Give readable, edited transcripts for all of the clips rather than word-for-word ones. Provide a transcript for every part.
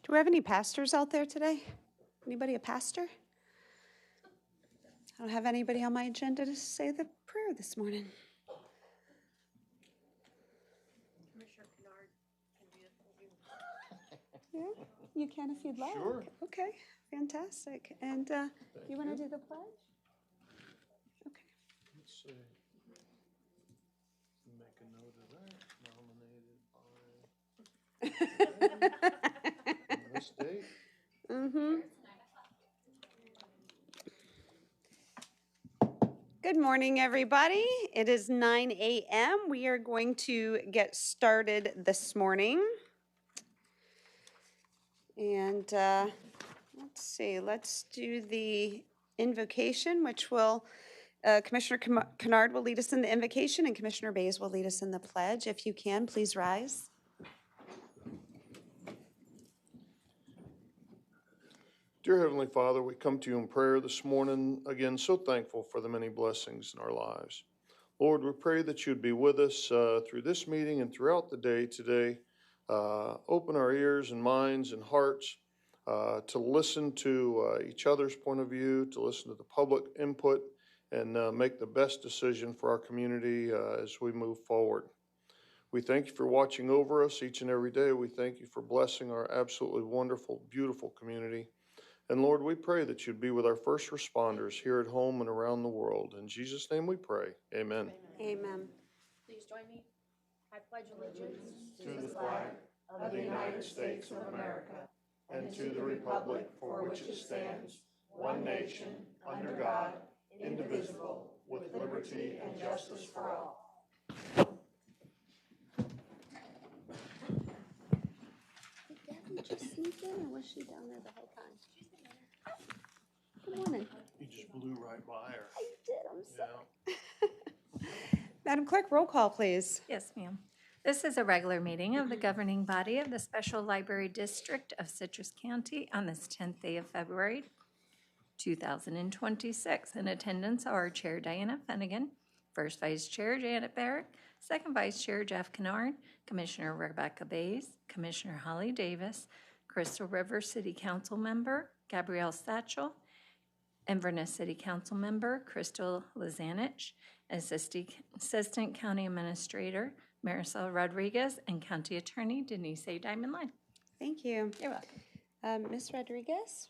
Do we have any pastors out there today? Anybody a pastor? I don't have anybody on my agenda to say the prayer this morning. Commissioner Kennard can do it. Yeah, you can if you'd like. Sure. Okay, fantastic. And you want to do the pledge? Okay. Let's see. Make a note of that. Nominated by this date. Good morning, everybody. It is 9 a.m. We are going to get started this morning. And let's see, let's do the invocation, which will, Commissioner Kennard will lead us in the invocation and Commissioner Bays will lead us in the pledge. If you can, please rise. Dear Heavenly Father, we come to you in prayer this morning, again, so thankful for the many blessings in our lives. Lord, we pray that you'd be with us through this meeting and throughout the day today. Open our ears and minds and hearts to listen to each other's point of view, to listen to the public input, and make the best decision for our community as we move forward. We thank you for watching over us each and every day. We thank you for blessing our absolutely wonderful, beautiful community. And Lord, we pray that you'd be with our first responders here at home and around the world. In Jesus' name we pray. Amen. Amen. Please join me. I pledge allegiance To the flag of the United States of America and to the republic for which it stands, one nation, under God, indivisible, with liberty and justice for all. Did Gabby just sneak in or was she down there the whole time? Good morning. You just blew right by her. I did, I'm sorry. Madam Clerk, roll call, please. Yes, ma'am. This is a regular meeting of the governing body of the Special Library District of Citrus County on this 10th day of February, 2026. In attendance are Chair Diana Finnegan, First Vice Chair Janet Barrett, Second Vice Chair Jeff Kennard, Commissioner Rebecca Bays, Commissioner Holly Davis, Crystal River City Council Member Gabrielle Satchel, Inverness City Council Member Crystal Lizanich, Assistant County Administrator Marisol Rodriguez, and County Attorney Denise A. Diamond Line. Thank you. You're welcome. Ms. Rodriguez,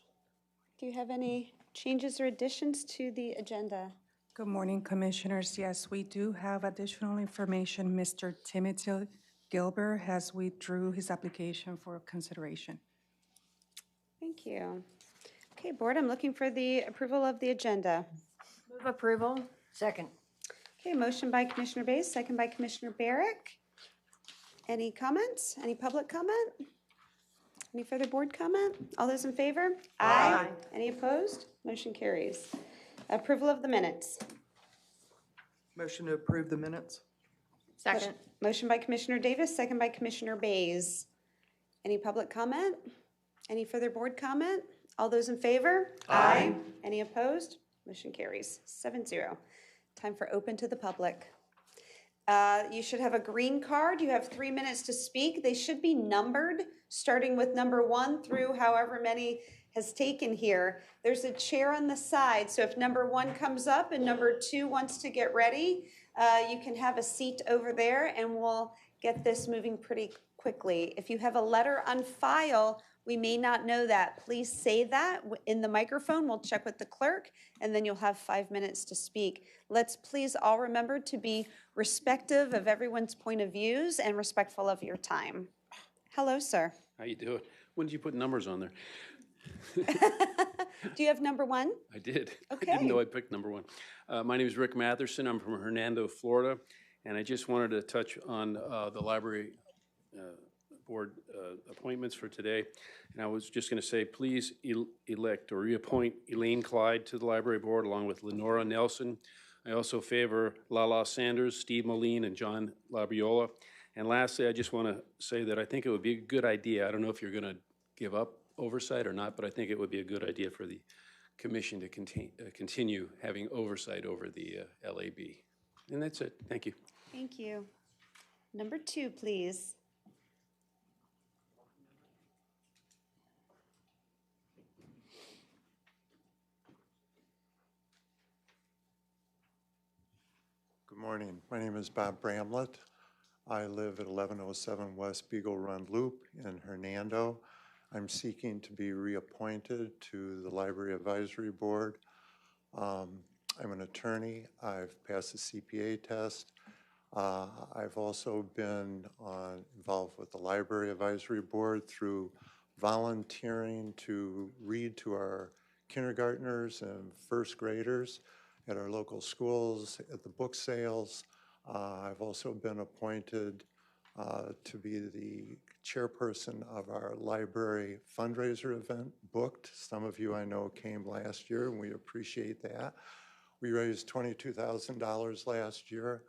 do you have any changes or additions to the agenda? Good morning, Commissioners. Yes, we do have additional information. Mr. Timothy Gilbert has withdrew his application for consideration. Thank you. Okay, Board, I'm looking for the approval of the agenda. Move approval. Second. Okay, motion by Commissioner Bays, second by Commissioner Barrick. Any comments? Any public comment? Any further board comment? All those in favor? Aye. Any opposed? Motion carries. Approval of the minutes. Motion to approve the minutes. Second. Motion by Commissioner Davis, second by Commissioner Bays. Any public comment? Any further board comment? All those in favor? Aye. Any opposed? Motion carries 7-0. Time for open to the public. You should have a green card. You have 3 minutes to speak. They should be numbered, starting with number 1 through however many has taken here. There's a chair on the side, so if number 1 comes up and number 2 wants to get ready, you can have a seat over there and we'll get this moving pretty quickly. If you have a letter on file, we may not know that. Please say that in the microphone. We'll check with the clerk, and then you'll have 5 minutes to speak. Let's please all remember to be respectful of everyone's point of views and respectful of your time. Hello, sir. How you doing? When did you put numbers on there? Do you have number 1? I did. Okay. I didn't know I picked number 1. My name is Rick Matherson. I'm from Hernando, Florida, and I just wanted to touch on the library board appointments for today. And I was just going to say, please elect or reappoint Elaine Clyde to the library board along with Lenora Nelson. I also favor Lala Sanders, Steve Moline, and John Labriola. And lastly, I just want to say that I think it would be a good idea. I don't know if you're going to give up oversight or not, but I think it would be a good idea for the commission to continue having oversight over the LAB. And that's it. Thank you. Thank you. Number 2, please. morning. My name is Bob Bramlett. I live at 1107 West Beagle Run Loop in Hernando. I'm seeking to be reappointed to the Library Advisory Board. I'm an attorney. I've passed the CPA test. I've also been involved with the Library Advisory Board through volunteering to read to our kindergartners and first graders at our local schools, at the book sales. I've also been appointed to be the chairperson of our library fundraiser event, Booked. Some of you I know came last year, and we appreciate that. We raised $22,000 last year.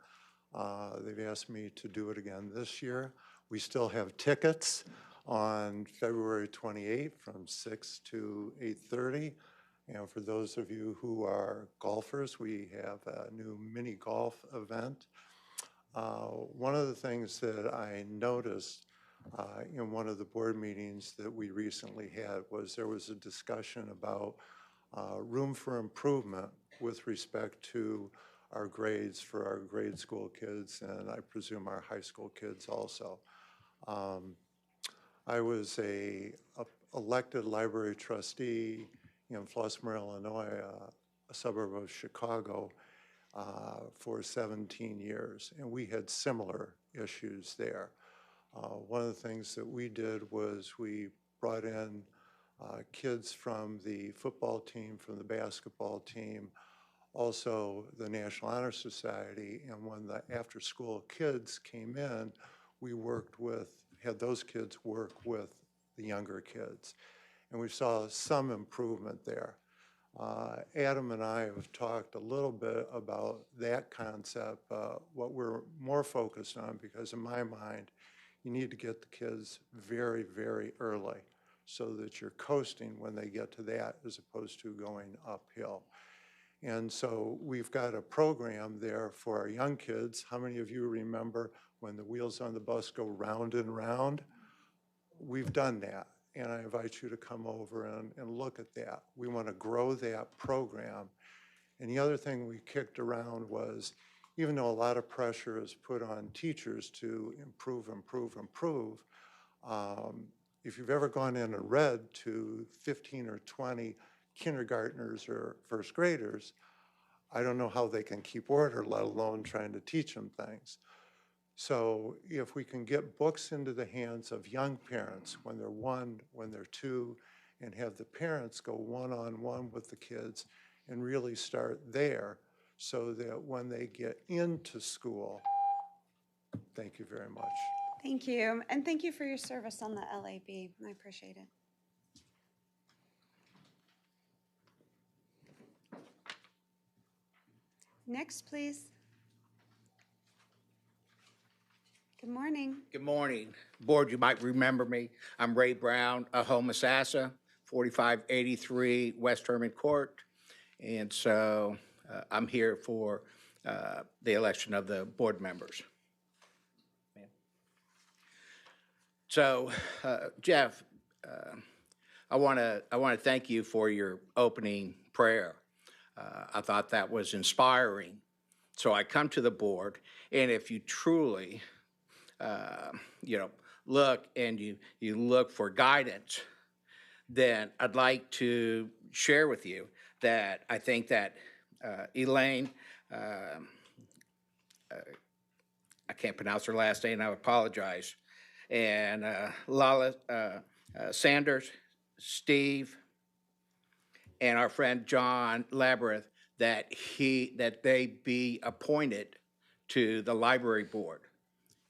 They've asked me to do it again this year. We still have tickets on February 28th from 6 to 8:30. And for those of you who are golfers, we have a new mini golf event. One of the things that I noticed in one of the board meetings that we recently had was there was a discussion about room for improvement with respect to our grades for our grade school kids, and I presume our high school kids also. I was a elected library trustee in Flossmoor, Illinois, a suburb of Chicago, for 17 years, and we had similar issues there. One of the things that we did was we brought in kids from the football team, from the basketball team, also the National Honor Society, and when the after-school kids came in, we had those kids work with the younger kids, and we saw some improvement there. Adam and I have talked a little bit about that concept, what we're more focused on, because in my mind, you need to get the kids very, very early so that you're coasting when they get to that as opposed to going uphill. And so we've got a program there for our young kids. How many of you remember when the wheels on the bus go round and round? We've done that, and I invite you to come over and look at that. We want to grow that program. And the other thing we kicked around was, even though a lot of pressure is put on teachers to improve, if you've ever gone in and read to 15 or 20 kindergartners or first graders, I don't know how they can keep order, let alone trying to teach them things. So if we can get books into the hands of young parents when they're 1, when they're 2, and have the parents go one-on-one with the kids and really start there so that when they get into school, thank you very much. Thank you, and thank you for your service on the LAB. I appreciate it. Next, please. Good morning. Good morning. Board, you might remember me. I'm Ray Brown, a Homosassa, 4583 West Herman Court. And so I'm here for the election of the board members. So, Jeff, I want to thank you for your opening prayer. I thought that was inspiring. So I come to the board, and if you truly look and you look for guidance, then I'd like to share with you that I think that Elaine, I can't pronounce her last name, I apologize, and Lala Sanders, Steve, and our friend John Labyrinth, that they be appointed to the library board.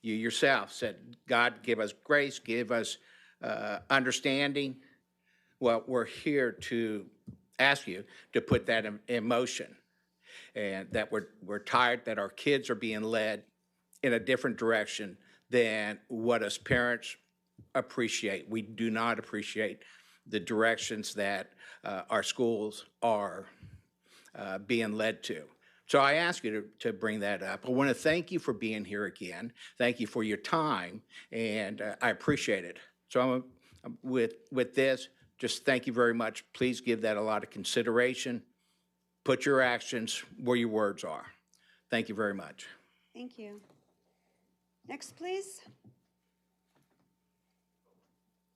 You yourself said, God, give us grace, give us understanding. Well, we're here to ask you to put that in motion, and that we're tired that our kids are being led in a different direction than what us parents appreciate. We do not appreciate the directions that our schools are being led to. So I ask you to bring that up. I want to thank you for being here again. Thank you for your time, and I appreciate it. So with this, just thank you very much. Please give that a lot of consideration. Put your actions where your words are. Thank you very much. Thank you. Next, please.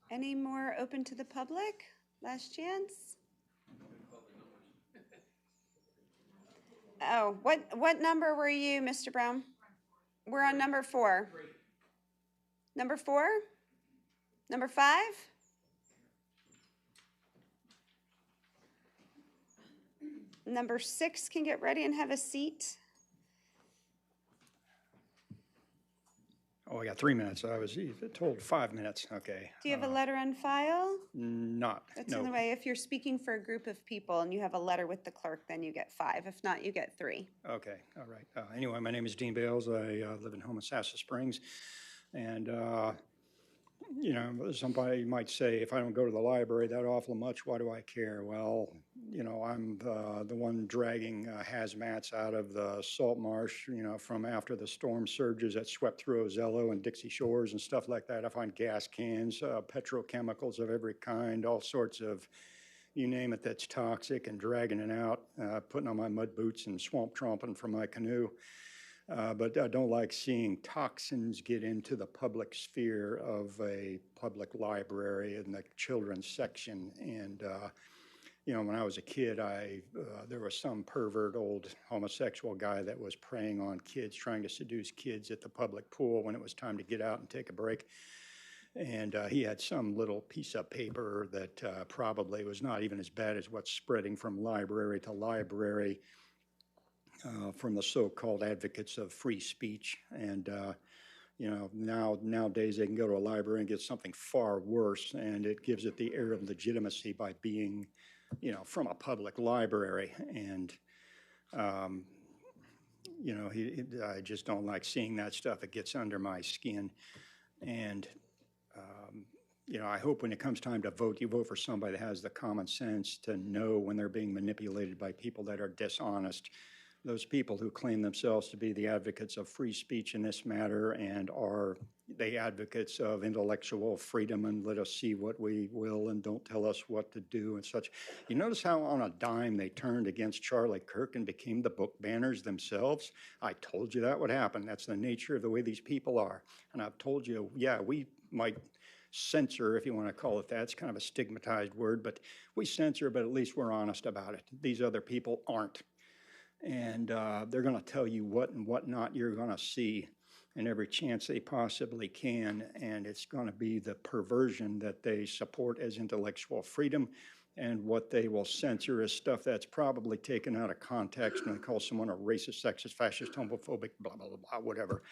Any more open to the public? Last chance? Oh, what number were you, Mr. Brown? We're on number 4. Number 4? Number 5? Number 6 can get ready and have a seat. Oh, I got 3 minutes. I was told 5 minutes. Okay. Do you have a letter on file? Not, That's in the no. way. If you're speaking for a group of people and you have a letter with the clerk, then you get 5. If not, you get 3. Okay, all right. Anyway, my name is Dean Bales. I live in Homosassa Springs. And, you know, somebody might say, if I don't go to the library that awful much, why do I care? Well, you know, I'm the one dragging hazmats out of the salt marsh, you know, from after the storm surges that swept through Ozello and Dixie Shores and stuff like that. I find gas cans, petrochemicals of every kind, all sorts of, you name it, that's toxic, and dragging it out, putting on my mud boots and swamp tromping from my canoe. But I don't like seeing toxins get into the public sphere of a public library in the children's section. And, you know, when I was a kid, there was some pervert old homosexual guy that was preying on kids, trying to seduce kids at the public pool when it was time to get out and take a break. And he had some little piece of paper that probably was not even as bad as what's spreading from library to library from the so-called advocates of free speech. And, you know, nowadays they can go to a library and get something far worse, and it gives it the air of legitimacy by being, you know, from a public library. And, you know, I just don't like seeing that stuff. It gets under my skin. And, you know, I hope when it comes time to vote, you vote for somebody that has the common sense to know when they're being manipulated by people that are dishonest. Those people who claim themselves to be the advocates of free speech in this matter and are the advocates of intellectual freedom and let us see what we will and don't tell us what to do and such. You notice how on a dime they turned against Charlie Kirk and became the book banners themselves? I told you that would happen. That's the nature of the way these people are. And I've told you, yeah, we might censor, if you want to call it that. It's kind of a stigmatized word, but we censor, but at least we're honest about it. These other people aren't. And they're going to tell you what and what not you're going to see in every chance they possibly can. And it's going to be the perversion that they support as intellectual freedom, and what they will censor is stuff that's probably taken out of context when they call someone a racist, sexist, fascist, homophobic, blah, blah, blah, blah, whatever.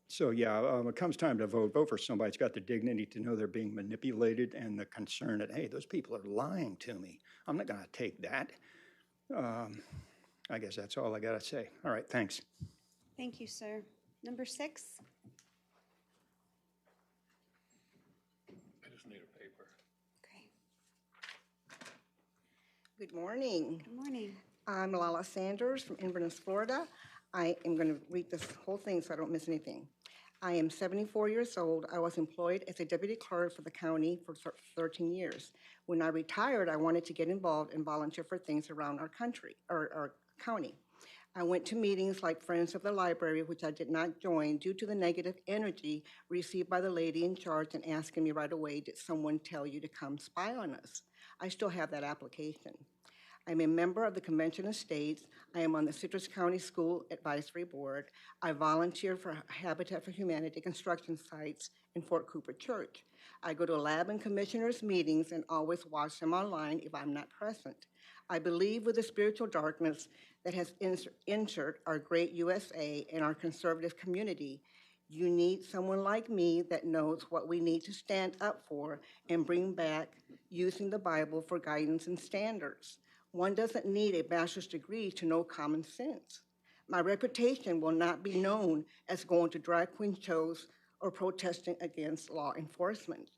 So yeah, when it comes time to vote, vote for somebody that's got the dignity to know they're being manipulated and the concern that, hey, those people are lying to me. I'm not going to take that. I guess that's all I got to say. All right, thanks. Thank you, sir. Number 6? I just need a paper. Okay. Good morning. Good morning. I'm Lala Sanders from Inverness, Florida. I am going to read this whole thing so I don't miss anything. I am 74 years old. I was employed as a deputy clerk for the county for 13 years. When I retired, I wanted to get involved and volunteer for things around our country, or our county. I went to meetings like Friends of the Library, which I did not join due to the negative energy received by the lady in charge and asking me right away, did someone tell you to come spy on us? I still have that application. I'm a member of the Convention of States. I am on the Citrus County School Advisory Board. I volunteer for Habitat for Humanity construction sites in Fort Cooper Church. I go to lab and commissioners' meetings and always watch them online if I'm not present. I believe with the spiritual darkness that has entered our great USA and our conservative community, you need someone like me that knows what we need to stand up for and bring back using the Bible for guidance and standards. One doesn't need a bachelor's degree to know common sense. My reputation will not be known as going to drag queen shows or protesting against law enforcement.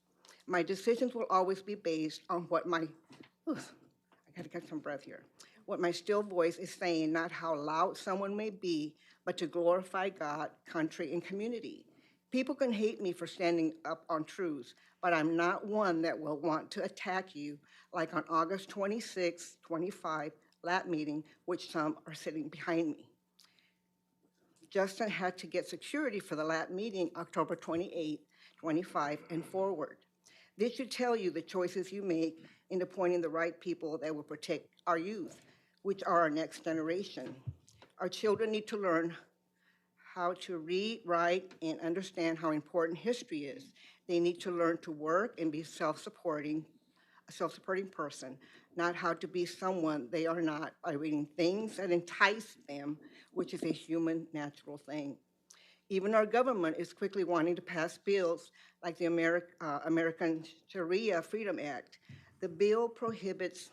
My decisions will always be based on what my, I gotta get some breath here, what my still voice is saying, not how loud someone may be, but to glorify God, country, and community. People can hate me for standing up on truths, but I'm not one that will want to attack you like on August 26, 25, LAP meeting, which some are sitting behind me. Justin had to get security for the last meeting, October 28, 25, and forward. This should tell you the choices you make in appointing the right people that will protect our youth, which are our next generation. Our children need to learn how to read, write, and understand how important history is. They need to learn to work and be a self-supporting person, not how to be someone they are not by reading things that entice them, which is a human natural thing. Even our government is quickly wanting to pass bills like the American Sharia Freedom Act. The bill prohibits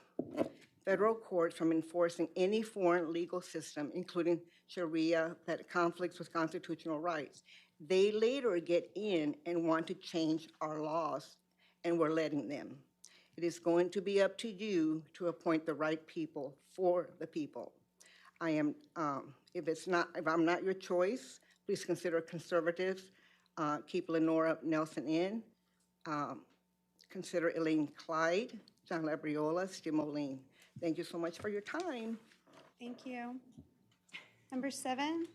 federal courts from enforcing any foreign legal system, including Sharia, that conflicts with constitutional rights. They later get in and want to change our laws, and we're letting them. It is going to be up to you to appoint the right people for the people. If I'm not your choice, please consider conservatives. Keep Lenora Nelson in. Consider Elaine Clyde, John Labriola, Steve Moline. Thank you so much for your time. Thank you. Number 7.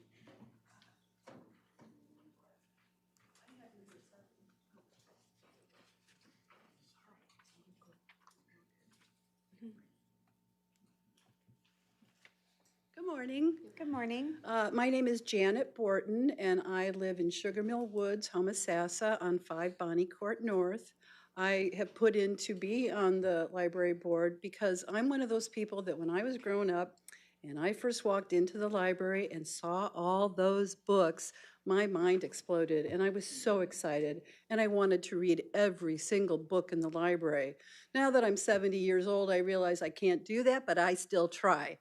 Good morning. Good morning. My name is Janet Borton, and I live in Sugar Mill Woods, Homosassa, on 5 Bonnie Court North. I have put in to be on the library board because I'm one of those people that when I was growing up and I first walked into the library and saw all those books, my mind exploded, and I was so excited, and I wanted to read every single book in the library. Now that I'm 70 years old, I realize I can't do that, but I still try.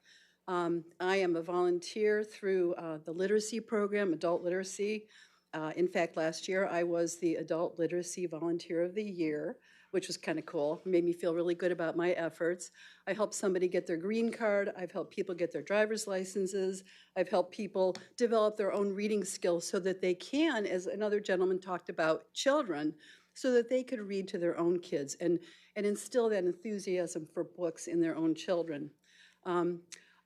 I am a volunteer through the literacy program, adult literacy. In fact, last year I was the Adult Literacy Volunteer of the Year, which was kind of cool. It made me feel really good about my efforts. I helped somebody get their green card. I've helped people get their driver's licenses. I've helped people develop their own reading skills so that they can, as another gentleman talked about, children, so that they could read to their own kids and instill that enthusiasm for books in their own children.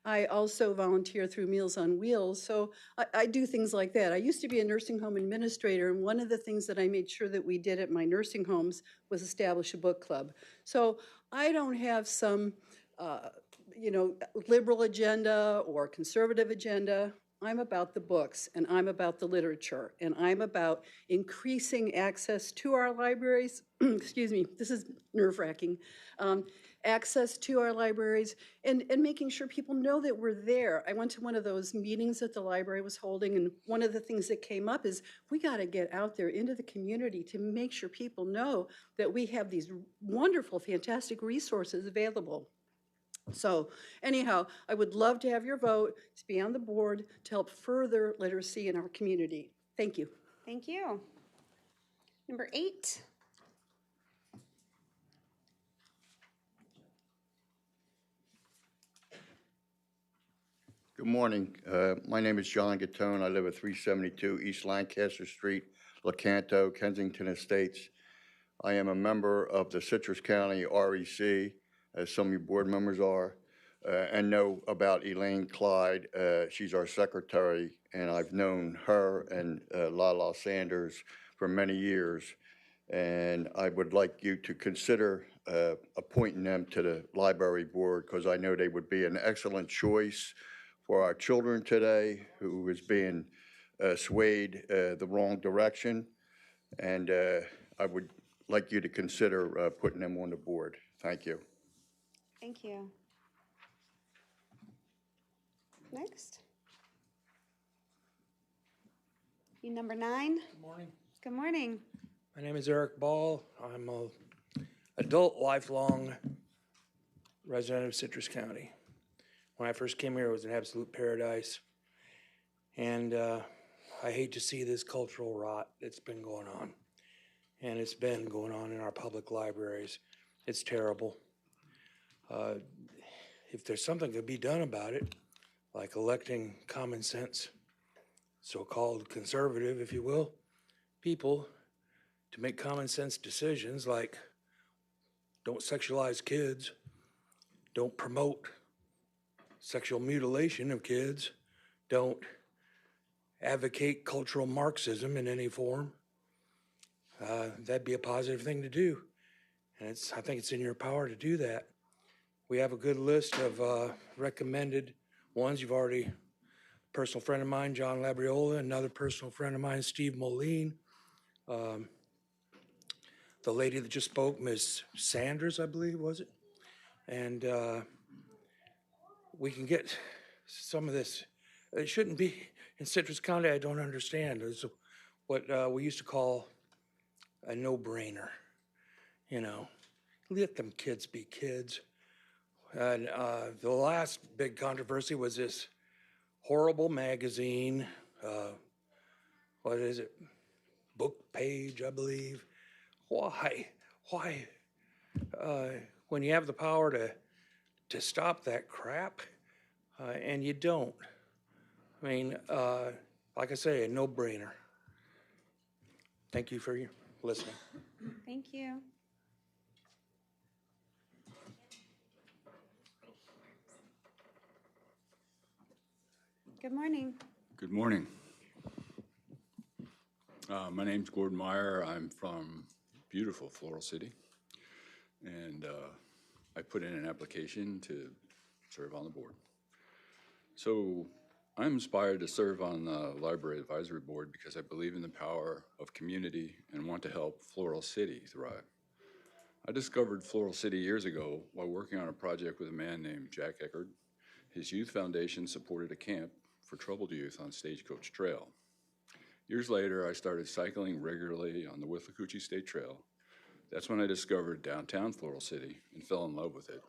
I also volunteer through Meals on Wheels, so I do things like that. I used to be a nursing home administrator, and one of the things that I made sure that we did at my nursing homes was establish a book club. So I don't have some, liberal agenda or conservative agenda. I'm about the books, and I'm about the literature, and I'm about increasing access to our libraries. Excuse me, this is nerve-wracking. Access to our libraries and making sure people know that we're there. I went to one of those meetings that the library was holding, and one of the things that came up is we got to get out there into the community to make sure people know that we have these wonderful, fantastic resources available. So anyhow, I would love to have your vote to be on the board to help further literacy in our community. Thank you. Thank you. Number 8. Good morning. My name is John Gattone. I live at 372 East Lancaster Street, Lecanto, Kensington Estates. I am a member of the Citrus County REC, as some of you board members are, and know about Elaine Clyde. She's our secretary, and I've known her and Lala Sanders for many years. And I would like you to consider appointing them to the library board because I know they would be an excellent choice for our children today who is being swayed the wrong direction. And I would like you to consider putting them on the board. Thank you. Thank you. Next. You number 9. Good morning. Good morning. My name is Eric Ball. I'm an adult lifelong resident of Citrus County. When I first came here, it was an absolute paradise. And I hate to see this cultural rot that's been going on. And it's been going on in our public libraries. It's terrible. If there's something to be done about it, like electing common sense, so-called conservative, if you will, people to make common sense decisions like don't sexualize kids, don't promote sexual mutilation of kids, don't advocate cultural Marxism in any form, that'd be a positive thing to do. And I think it's in your power to do that. We have a good list of recommended ones. You've already, personal friend of mine, John Labriola, another personal friend of mine, Steve Moline. The lady that just spoke, Ms. Sanders, I believe, was it? And we can get some of this. It shouldn't be in Citrus County. I don't understand. It's what we used to call a no-brainer. You know, let them kids be kids. And the last big controversy was this horrible magazine. What is it? Book Page, I believe. Why? When you have the power to stop that crap, and you don't. I mean, like I say, a no-brainer. Thank you for your listening. Thank you. Good morning. Good morning. My name's Gordon Meyer. I'm from beautiful Floral City, and I put in an application to serve on the board. So I'm inspired to serve on the Library Advisory Board because I believe in the power of community and want to help Floral City thrive. I discovered Floral City years ago while working on a project with a man named Jack Eckerd. His youth foundation supported a camp for troubled youth on Stagecoach Trail. Years later, I started cycling regularly on the Withlacoochee State Trail. That's when I discovered downtown Floral City and fell in love with it.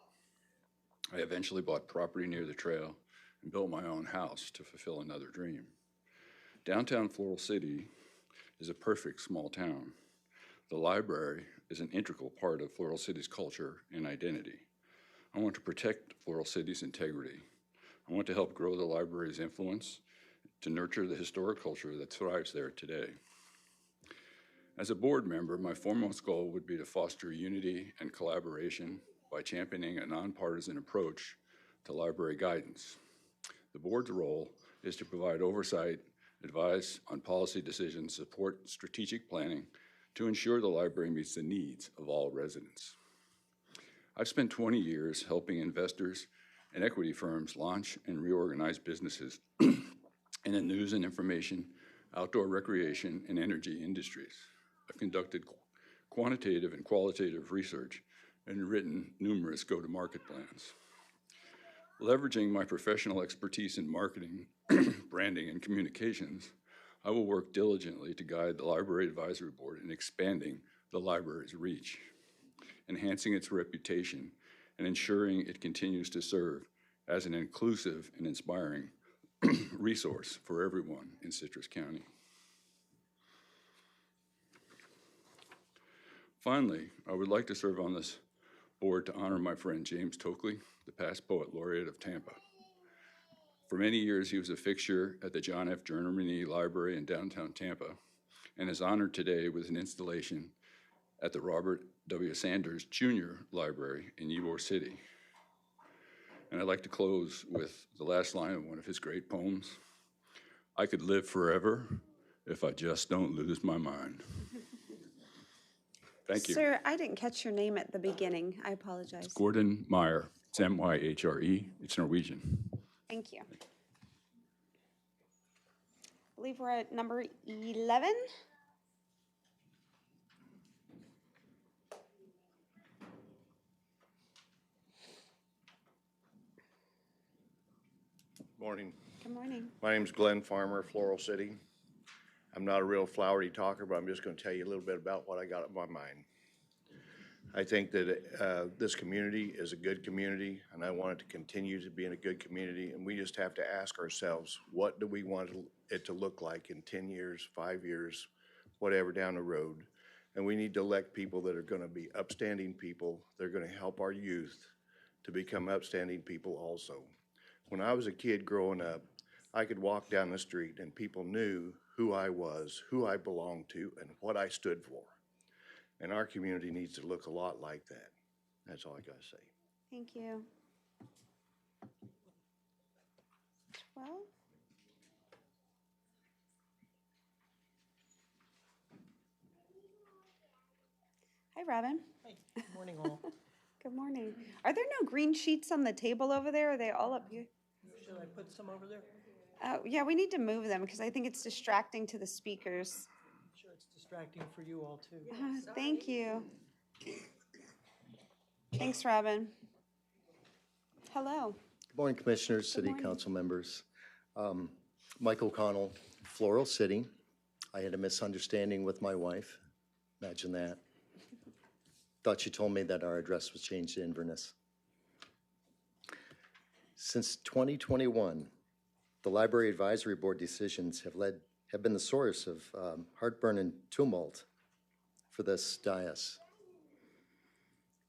I eventually bought property near the trail and built my own house to fulfill another dream. Downtown Floral City is a perfect small town. The library is an integral part of Floral City's culture and identity. I want to protect Floral City's integrity. I want to help grow the library's influence to nurture the historic culture that thrives there today. As a board member, my foremost goal would be to foster unity and collaboration by championing a nonpartisan approach to library guidance. The board's role is to provide oversight, advise on policy decisions, support strategic planning to ensure the library meets the needs of all residents. I've spent 20 years helping investors and equity firms launch and reorganize businesses in the news and information, outdoor recreation, and energy industries. I've conducted quantitative and qualitative research and written numerous go-to-market plans. Leveraging my professional expertise in marketing, branding, and communications, I will work diligently to guide the Library Advisory Board in expanding the library's reach, enhancing its reputation, and ensuring it continues to serve as an inclusive and inspiring resource for everyone in Citrus County. Finally, I would like to serve on this board to honor my friend James Tokley, the past poet laureate of Tampa. For many years, he was a fixture at the John F. Germany Library in downtown Tampa, and is honored today with an installation at the Robert W. Sanders Jr. Library in Ybor City. And I'd like to close with the last line of one of his great poems. I could live forever if I just don't lose my mind. Thank you. Sir, I didn't catch your name at the beginning. I apologize. Gordon Meyer. It's M-Y-H-R-E. It's Norwegian. Thank you. I believe we're at number 11. Morning. Good morning. My name's Glenn Farmer, Floral City. I'm not a real flowery talker, but I'm just going to tell you a little bit about what I got on my mind. I think that this community is a good community, and I want it to continue to be in a good community, and we just have to ask ourselves, what do we want it to look like in 10 years, 5 years, whatever down the road? And we need to elect people that are going to be upstanding people. They're going to help our youth to become upstanding people also. When I was a kid growing up, I could walk down the street and people knew who I was, who I belonged to, and what I stood for. And our community needs to look a lot like that. That's all I got to say. Thank you. 12. Hi, Robin. Good morning, all. Good morning. Are there no green sheets on the table over there? Are they all up here? Should I put some over there? Yeah, we need to move them because I think it's distracting to the speakers. I'm sure it's distracting for you all, too. Thank you. Thanks, Robin. Hello. Good morning, Commissioners, City morning. Council members. Mike O'Connell, Floral City. I had a misunderstanding with my wife. Imagine that. Thought she told me that our address was changed to Inverness. Since 2021, the Library Advisory Board decisions have been the source of heartburn and tumult for this dais.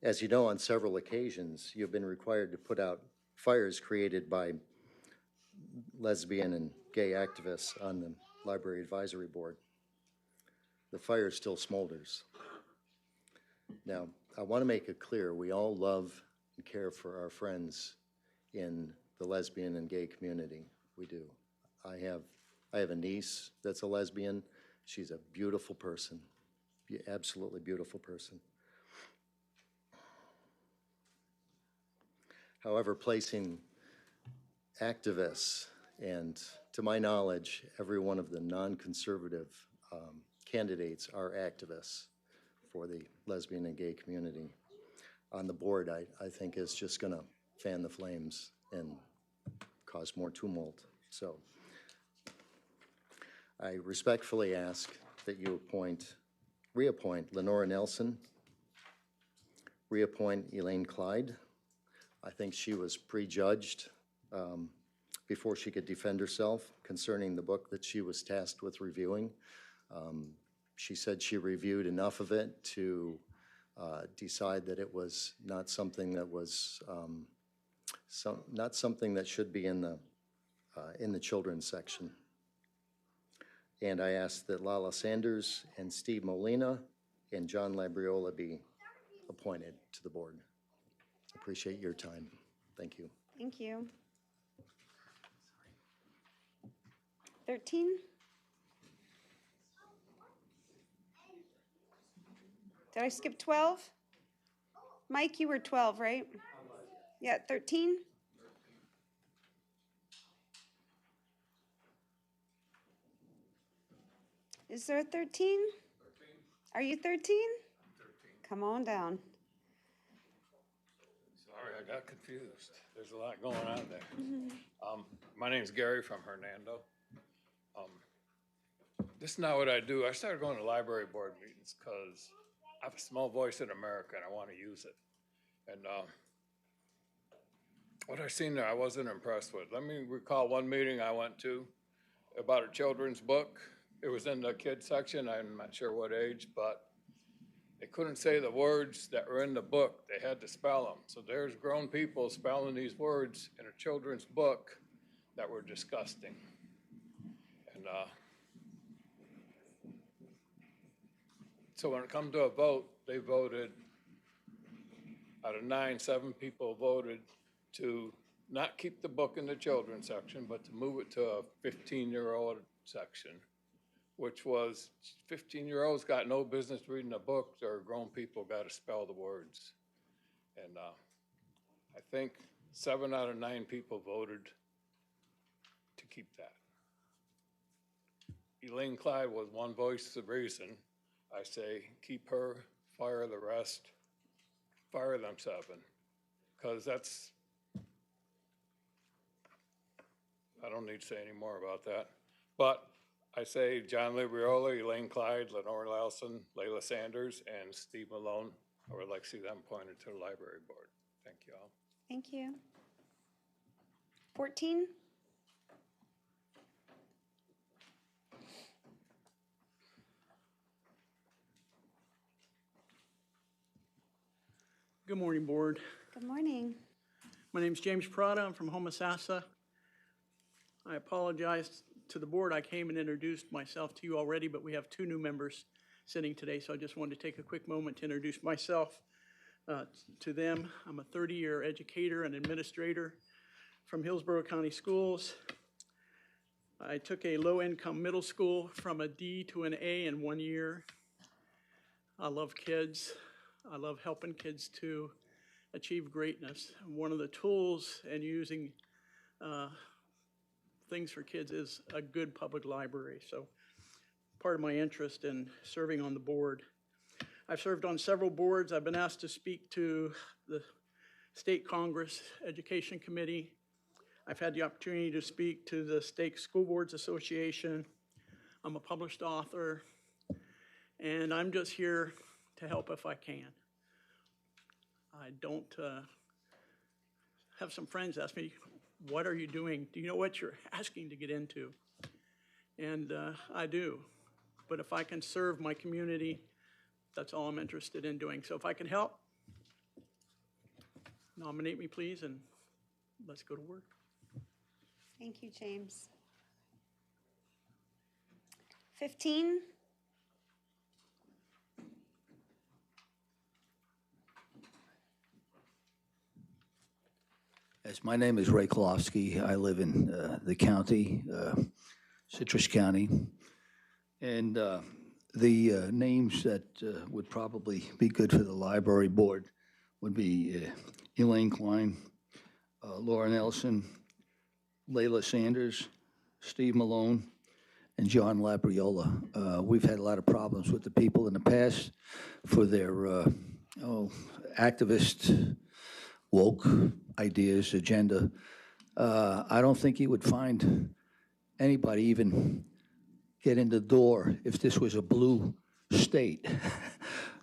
As you know, on several occasions, you've been required to put out fires created by lesbian and gay activists on the Library Advisory Board. The fire still smolders. Now, I want to make it clear, we all love and care for our friends in the lesbian and gay community. We do. I have a niece that's a lesbian. She's a beautiful person, absolutely beautiful person. However, placing activists, and to my knowledge, every one of the non-conservative candidates are activists for the lesbian and gay community on the board, I think is just going to fan the flames and cause more tumult. So I respectfully ask that you reappoint Lenora Nelson, reappoint Elaine Clyde. I think she was prejudged before she could defend herself concerning the book that she was tasked with reviewing. She said she reviewed enough of it to decide that it was not something that was not something that should be in the children's section. And I ask that Lala Sanders and Steve Molina and John Labriola be appointed to the board. Appreciate your time. Thank you. Thank you. 13? Did I skip 12? Mike, you were 12, right? Yeah, 13? Is there a 13? Are you 13? Come on down. Sorry, I got confused. There's a lot going on there. My name's Gary from Hernando. This is not what I do. I started going to library board meetings because I have a small voice in America and I want to use it. And what I seen there, I wasn't impressed with. Let me recall one meeting I went to about a children's book. It was in the kids section. I'm not sure what age, but they couldn't say the words that were in the book. They had to spell them. So there's grown people spelling these words in a children's book that were disgusting. And so when it come to a vote, they voted, out of 9, 7 people voted to not keep the book in the children's section, but to move it to a 15-year-old section, which was 15-year-olds got no business reading a book, or grown people got to spell the words. And I think 7 out of 9 people voted to keep that. Elaine Clyde was one voice of reason. I say keep her, fire the rest, fire them 7, because that's, I don't need to say any more about that. But I say John Labriola, Elaine Clyde, Lenore Lawson, Layla Sanders, and Steve Malone. I would like to see them appointed to the library board. Thank you all. Thank you. 14? Good morning, Board. Good morning. My name is James Prada. I'm from Homosassa. I apologize to the Board. I came and introduced myself to you already, but we have 2 new members sitting today, so I just wanted to take a quick moment to introduce myself to them. I'm a 30-year educator and administrator from Hillsborough County Schools. I took a low-income middle school from a D to an A in 1 year. I love kids. I love helping kids to achieve greatness. One of the tools and using things for kids is a good public library. So part of my interest in serving on the board. I've served on several boards. I've been asked to speak to the State Congress Education Committee. I've had the opportunity to speak to the State School Boards Association. I'm a published author, and I'm just here to help if I can. I don't have some friends ask me, what are you doing? Do you know what you're asking to get into? And I do. But if I can serve my community, that's all I'm interested in doing. So if I can help, nominate me, please, and let's go to work. Thank you, James. 15. Yes, my name is Ray Kolofsky. I live in the county, Citrus County. And the names that would probably be good for the library board would be Elaine Klein, Laura Nelson, Layla Sanders, Steve Malone, and John Labriola. We've had a lot of problems with the people in the past for their activist, woke ideas, agenda. I don't think you would find anybody even get in the door if this was a blue state.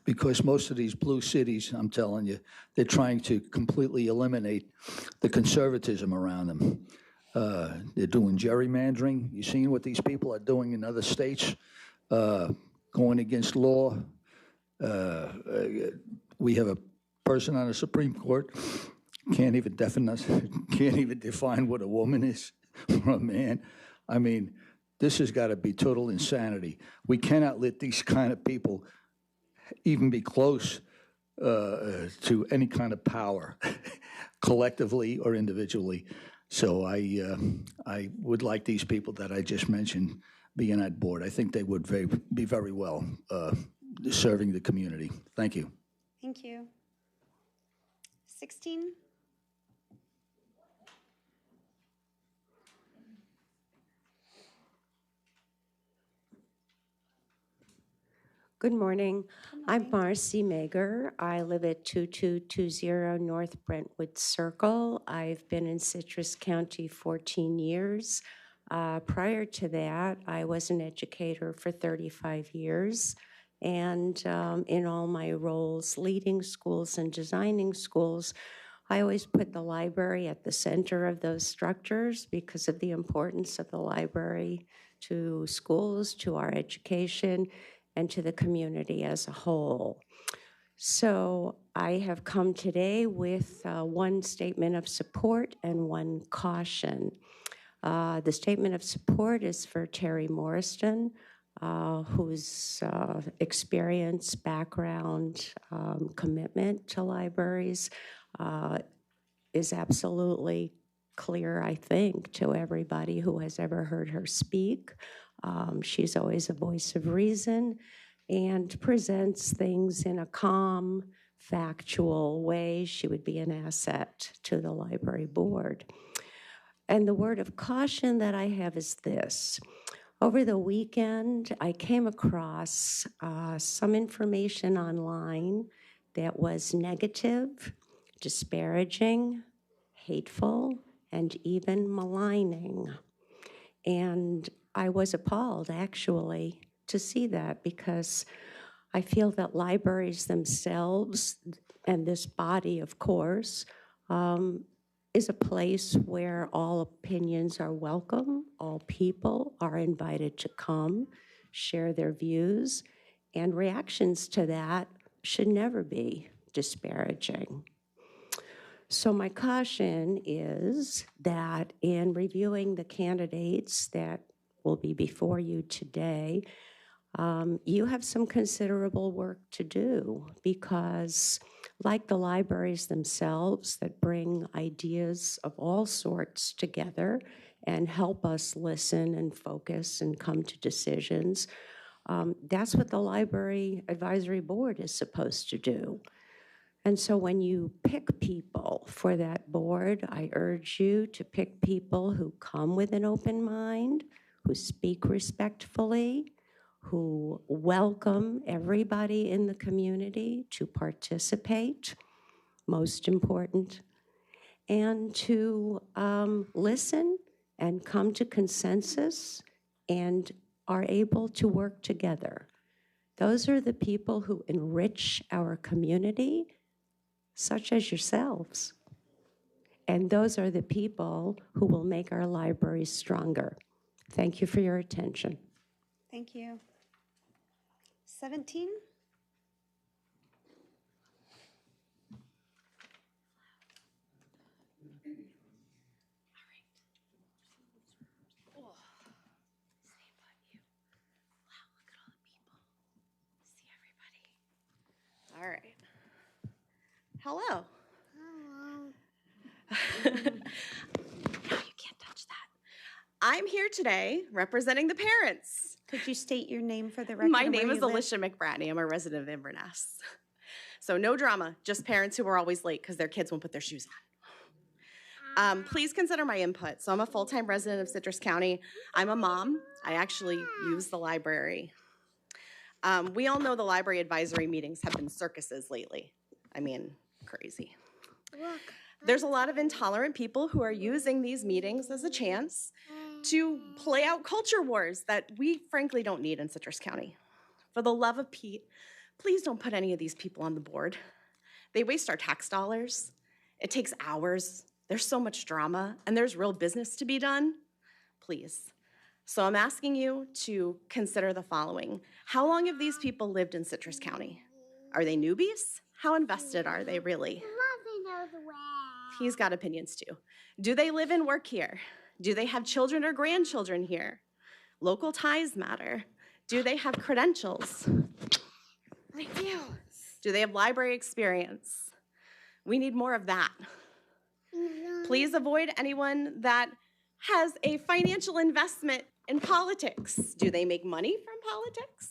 Because most of these blue cities, I'm telling you, they're trying to completely eliminate the conservatism around them. They're doing gerrymandering. You've seen what these people are doing in other states, going against law. We have a person on the Supreme Court, can't even define what a woman is or a man. I mean, this has got to be total insanity. We cannot let these kind of people even be close to any kind of power, collectively or individually. So I would like these people that I just mentioned being on board. I think they would be very well serving the community. Thank you. Thank you. 16. Good morning. I'm Marcy Mager. I live at 2220 North Brentwood Circle. I've been in Citrus County 14 years. Prior to that, I was an educator for 35 years. And in all my roles, leading schools and designing schools, I always put the library at the center of those structures because of the importance of the library to schools, to our education, and to the community as a whole. So I have come today with one statement of support and one caution. The statement of support is for Terry Morriston, whose experience, background, commitment to libraries is absolutely clear, I think, to everybody who has ever heard her speak. She's always a voice of reason and presents things in a calm, factual way. She would be an asset to the library board. And the word of caution that I have is this. Over the weekend, I came across some information online that was negative, disparaging, hateful, and even maligning. And I was appalled, actually, to see that because I feel that libraries themselves, and this body, of course, is a place where all opinions are welcome, all people are invited to come, share their views, and reactions to that should never be disparaging. So my caution is that in reviewing the candidates that will be before you today, you have some considerable work to do because like the libraries themselves that bring ideas of all sorts together and help us listen and focus and come to decisions, that's what the Library Advisory Board is supposed to do. And so when you pick people for that board, I urge you to pick people who come with an open mind, who speak respectfully, who welcome everybody in the community to participate, most important, and to listen and come to consensus and are able to work together. Those are the people who enrich our community, such as yourselves. And those are the people who will make our libraries stronger. Thank you for your attention. Thank you. 17? All right. Hello. No, you can't touch that. I'm here today representing the parents. Could you state your name for the record? My and where name is you live? Alicia McBratney. I'm a resident of Inverness. So no drama, just parents who are always late because their kids won't put their shoes on. Please consider my input. So I'm a full-time resident of Citrus County. I'm a mom. I actually use the library. We all know the library advisory meetings have been circuses lately. I mean, crazy. There's a lot of intolerant people who are using these meetings as a chance to play out culture wars that we frankly don't need in Citrus County. For the love of Pete, please don't put any of these people on the board. They waste our tax dollars. It takes hours. There's so much drama, and there's real business to be done. Please. So I'm asking you to consider the following. How long have these people lived in Citrus County? Are they newbies? How invested are they really? He's got opinions too. Do they live and work here? Do they have children or grandchildren here? Local ties matter. Do they have credentials? Do they have library experience? We need more of that. Please avoid anyone that has a financial investment in politics. Do they make money from politics?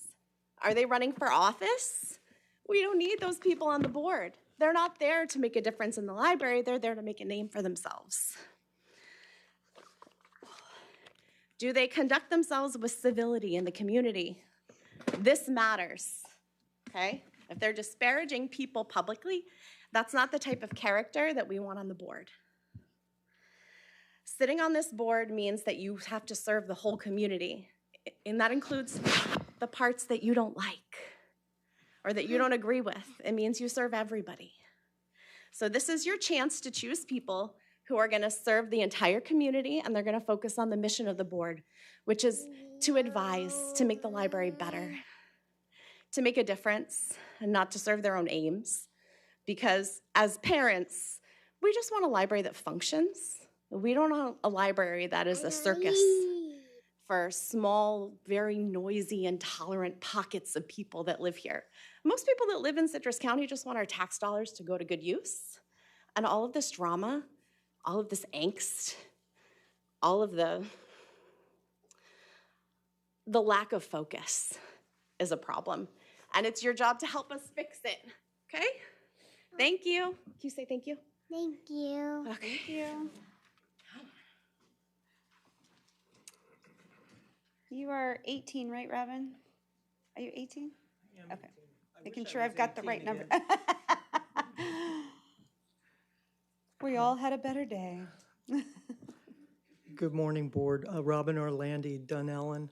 Are they running for office? We don't need those people on the board. They're not there to make a difference in the library. They're there to make a name for themselves. Do they conduct themselves with civility in the community? This matters, okay? If they're disparaging people publicly, that's not the type of character that we want on the board. Sitting on this board means that you have to serve the whole community, and that includes the parts that you don't like or that you don't agree with. It means you serve everybody. So this is your chance to choose people who are going to serve the entire community, and they're going to focus on the mission of the board, which is to advise, to make the library better, to make a difference, and not to serve their own aims. Because as parents, we just want a library that functions. We don't want a library that is a circus for small, very noisy, intolerant pockets of people that live here. Most people that live in Citrus County just want our tax dollars to go to good use. And all of this drama, all of this angst, all of the lack of focus is a problem. And it's your job to help us fix it, okay? Thank you. Can you say thank you? Thank you. Okay. Thank you. You are 18, right, Robin? Are you 18? Okay. Making sure I've got the right number. We all had a better day. Good morning, Board. Robin Orlandi, Dunellen.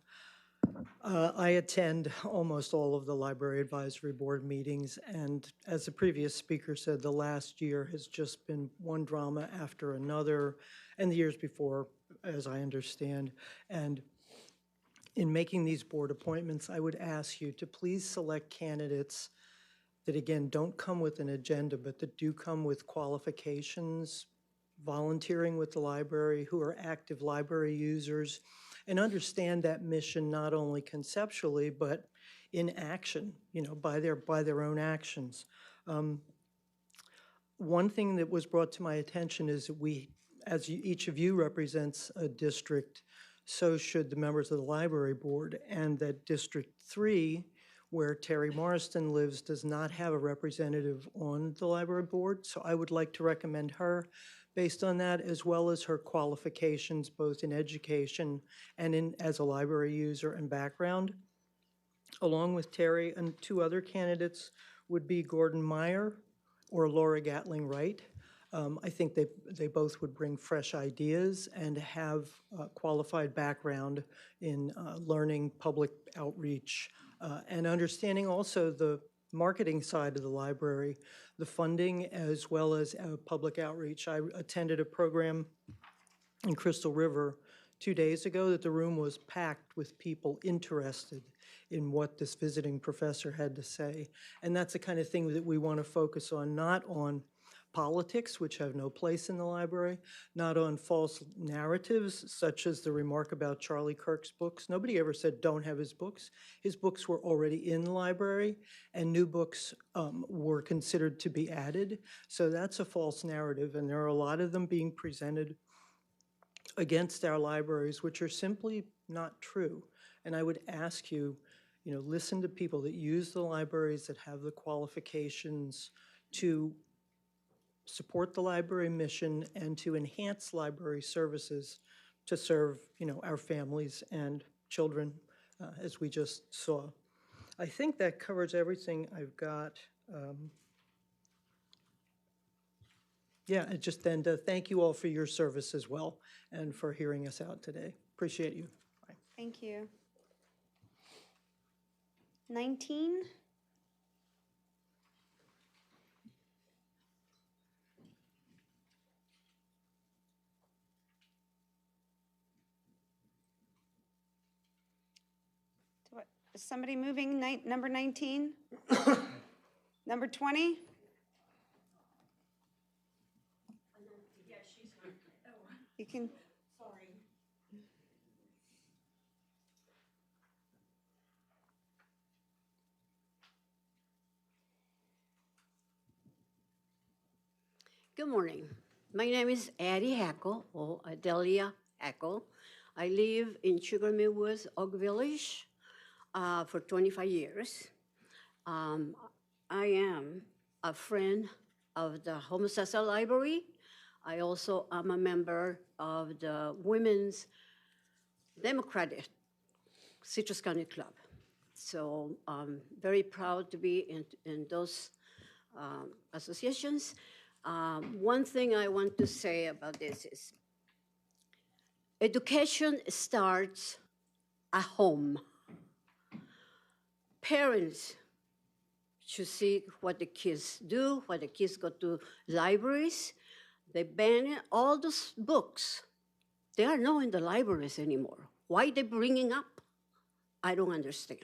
I attend almost all of the Library Advisory Board meetings, and as the previous speaker said, the last year has just been one drama after another, and the years before, as I understand. And in making these board appointments, I would ask you to please select candidates that, again, don't come with an agenda, but that do come with qualifications, volunteering with the library, who are active library users, and understand that mission not only conceptually, but in action, you know, by their own actions. One thing that was brought to my attention is that we, as each of you represents a district, so should the members of the library board, and that District 3 where Terry Morriston lives, does not have a representative on the library board. So I would like to recommend her based on that, as well as her qualifications, both in education and as a library user and background. Along with Terry, and two other candidates would be Gordon Meyer or Laura Gatling Wright. I think they both would bring fresh ideas and have qualified background in learning public outreach and understanding also the marketing side of the library, the funding, as well as public outreach. I attended a program in Crystal River 2 days ago that the room was packed with people interested in what this visiting professor had to say. And that's the kind of thing that we want to focus on, not on politics, which have no place in the library, not on false narratives, such as the remark about Charlie Kirk's books. Nobody ever said don't have his books. His books were already in the library, and new books were considered to be added. So that's a false narrative, and there are a lot of them being presented against our libraries, which are simply not true. And I would ask you, listen to people that use the libraries, that have the qualifications to support the library mission and to enhance library services to serve, our families and children, as we just saw. I think that covers everything I've got. Thank you all for your service as well and for hearing us out today. Appreciate you. Bye. Thank you. 19. Is somebody moving number 19? Number 20? You can. Sorry. Good morning. My name is Addie Hackle, or Adelia Hackle. I live in Sugar Mill Woods, Oak Village, for 25 years. I am a friend of the Homosassa Library. I also am a member of the Women's Democratic Citrus County Club. So I'm very proud to be in those associations. One thing I want to say about this is education starts at home. Parents should see what the kids do, what the kids go to libraries. They ban all those books. They are not in the libraries anymore. Why they bringing up? I don't understand.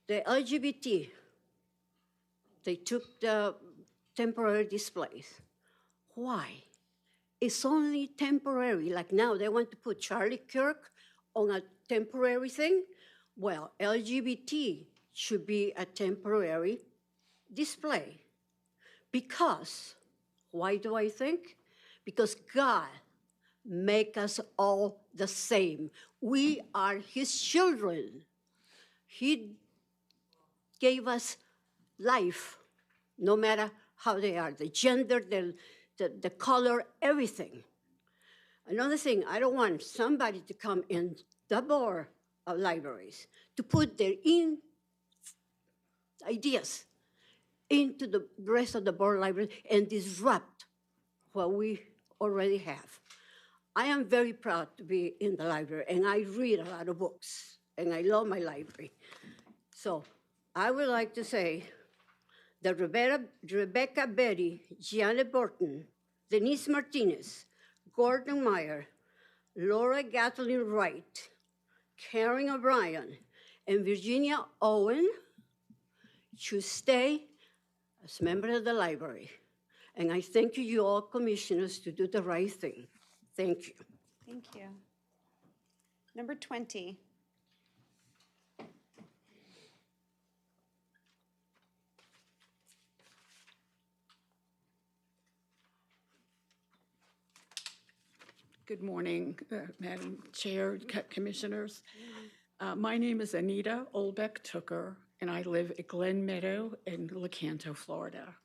The LGBT, they took the temporary displays. Why? It's only temporary. Like now, they want to put Charlie Kirk on a temporary thing. Well, LGBT should be a temporary display. Because, why do I think? Because God make us all the same. We are his children. He gave us life, no matter how they are, the gender, the color, everything. Another thing, I don't want somebody to come in the board of libraries to put their ideas into the rest of the board library and disrupt what we already have. I am very proud to be in the library, and I read a lot of books, and I love my library. So I would like to say that Rebecca Betty, Janet Burton, Denise Martinez, Gordon Meyer, Laura Gatling Wright, Karen O'Brien, and Virginia Owen should stay as members of the library. And I thank you all commissioners to do the right thing. Thank you. Thank you. Number 20. Good morning, Madam Chair, Commissioners. My name is Anita Olbeck Tooker, and I live at Glen Meadow in Lecanto, Florida.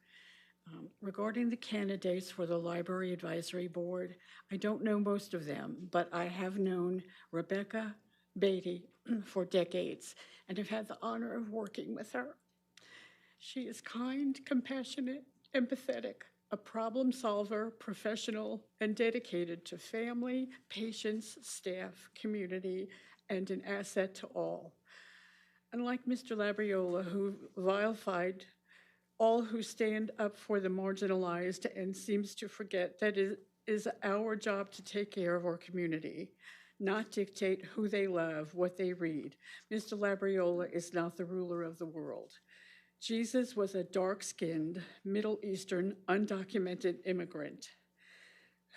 Regarding the candidates for the Library Advisory Board, I don't know most of them, but I have known Rebecca Beatty for decades and have had the honor of working with her. She is kind, compassionate, empathetic, a problem solver, professional, and dedicated to family, patients, staff, community, and an asset to all. Unlike Mr. Labriola, who vilified all who stand up for the marginalized and seems to forget that it is our job to take care of our community, not dictate who they love, what they read. Mr. Labriola is not the ruler of the world. Jesus was a dark-skinned, Middle Eastern, undocumented immigrant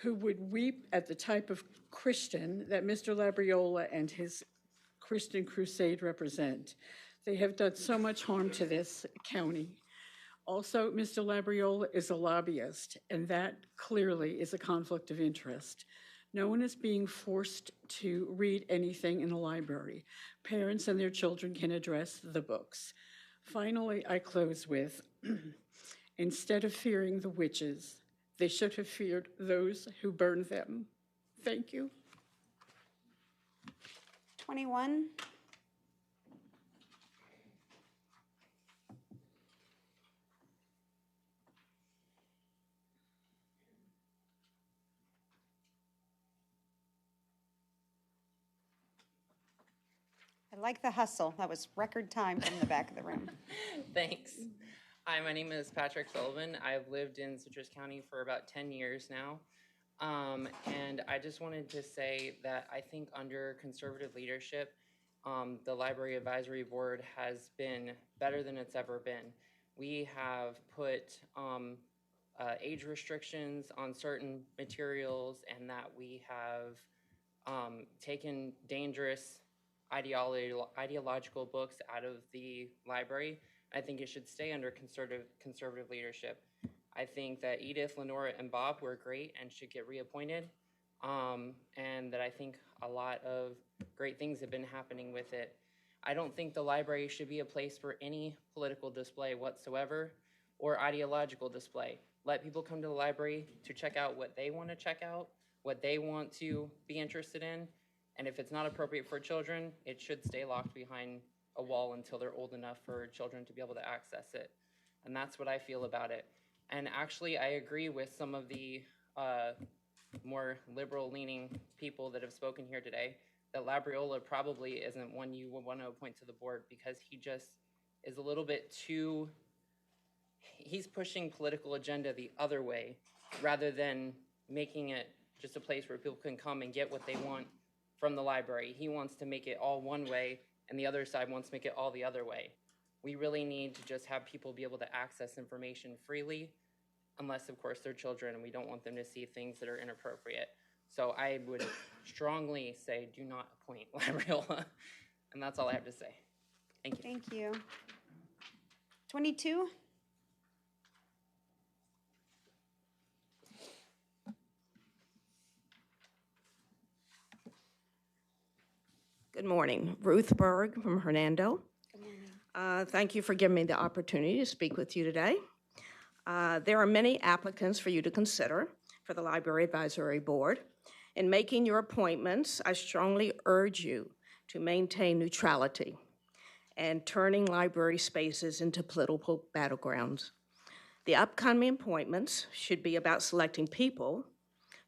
who would weep at the type of Christian that Mr. Labriola and his Christian crusade represent. They have done so much harm to this county. Also, Mr. Labriola is a lobbyist, and that clearly is a conflict of interest. No one is being forced to read anything in a library. Parents and their children can address the books. Finally, I close with, instead of fearing the witches, they should have feared those who burned them. Thank you. 21. I like the hustle. That was record time from the back of the room. Thanks. Hi, my name is Patrick Sullivan. I've lived in Citrus County for about 10 years now. And I just wanted to say that I think under conservative leadership, the Library Advisory Board has been better than it's ever been. We have put age restrictions on certain materials, and that we have taken dangerous ideological books out of the library. I think it should stay under conservative leadership. I think that Edith, Lenora, and Bob were great and should get reappointed, and that I think a lot of great things have been happening with it. I don't think the library should be a place for any political display whatsoever or ideological display. Let people come to the library to check out what they want to check out, what they want to be interested in, and if it's not appropriate for children, it should stay locked behind a wall until they're old enough for children to be able to access it. And that's what I feel about it. And actually, I agree with some of the more liberal-leaning people that have spoken here today, that Labriola probably isn't one you would want to appoint to the board, because he just is a little bit too, he's pushing political agenda the other way rather than making it just a place where people can come and get what they want from the library. He wants to make it all one way, and the other side wants to make it all the other way. We really need to just have people be able to access information freely, unless, of course, they're children, and we don't want them to see things that are inappropriate. So I would strongly say do not appoint Labriola, and that's all I have to say. Thank you. Thank you. 22. Good morning. Ruth Berg from Hernando. Good morning. Thank you for giving me the opportunity to speak with you today. There are many applicants for you to consider for the Library Advisory Board. In making your appointments, I strongly urge you to maintain neutrality and turning library spaces into political battlegrounds. The upcoming appointments should be about selecting people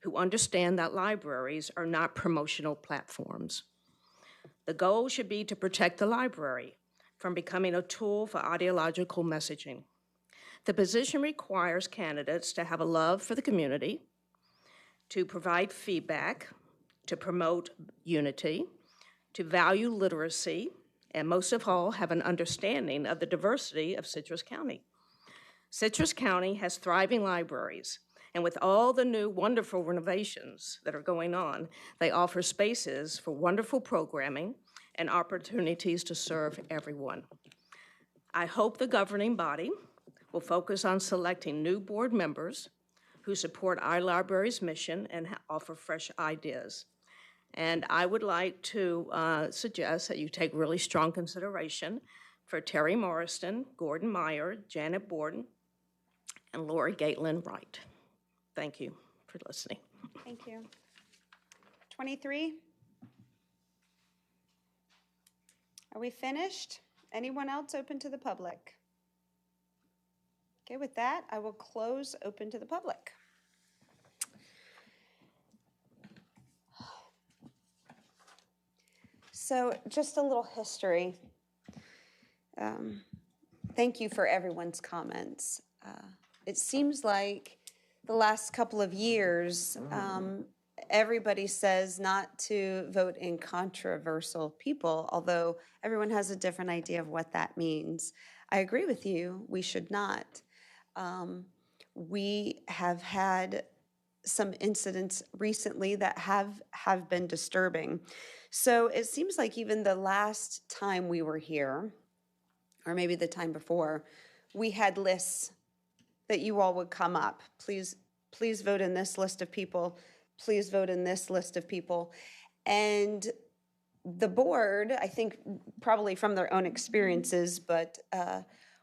who understand that libraries are not promotional platforms. The goal should be to protect the library from becoming a tool for ideological messaging. The position requires candidates to have a love for the community, to provide feedback, to promote unity, to value literacy, and most of all, have an understanding of the diversity of Citrus County. Citrus County has thriving libraries, and with all the new wonderful renovations that are going on, they offer spaces for wonderful programming and opportunities to serve everyone. I hope the governing body will focus on selecting new board members who support our library's mission and offer fresh ideas. And I would like to suggest that you take really strong consideration for Terry Morrison, Gordon Meyer, Janet Borden, and Lori Gatelin Wright. Thank you for listening. Thank you. 23? Are we finished? Anyone else open to the public? Okay, with that, I will close open to the public. So just a little history. Thank you for everyone's comments. It seems like the last couple of years, everybody says not to vote in controversial people, although everyone has a different idea of what that means. I agree with you, we should not. We have had some incidents recently that have been disturbing. So it seems like even the last time we were here, or maybe the time before, we had lists that you all would come up. Please vote in this list of people. Please vote in this list of people. And the board, I think probably from their own experiences, but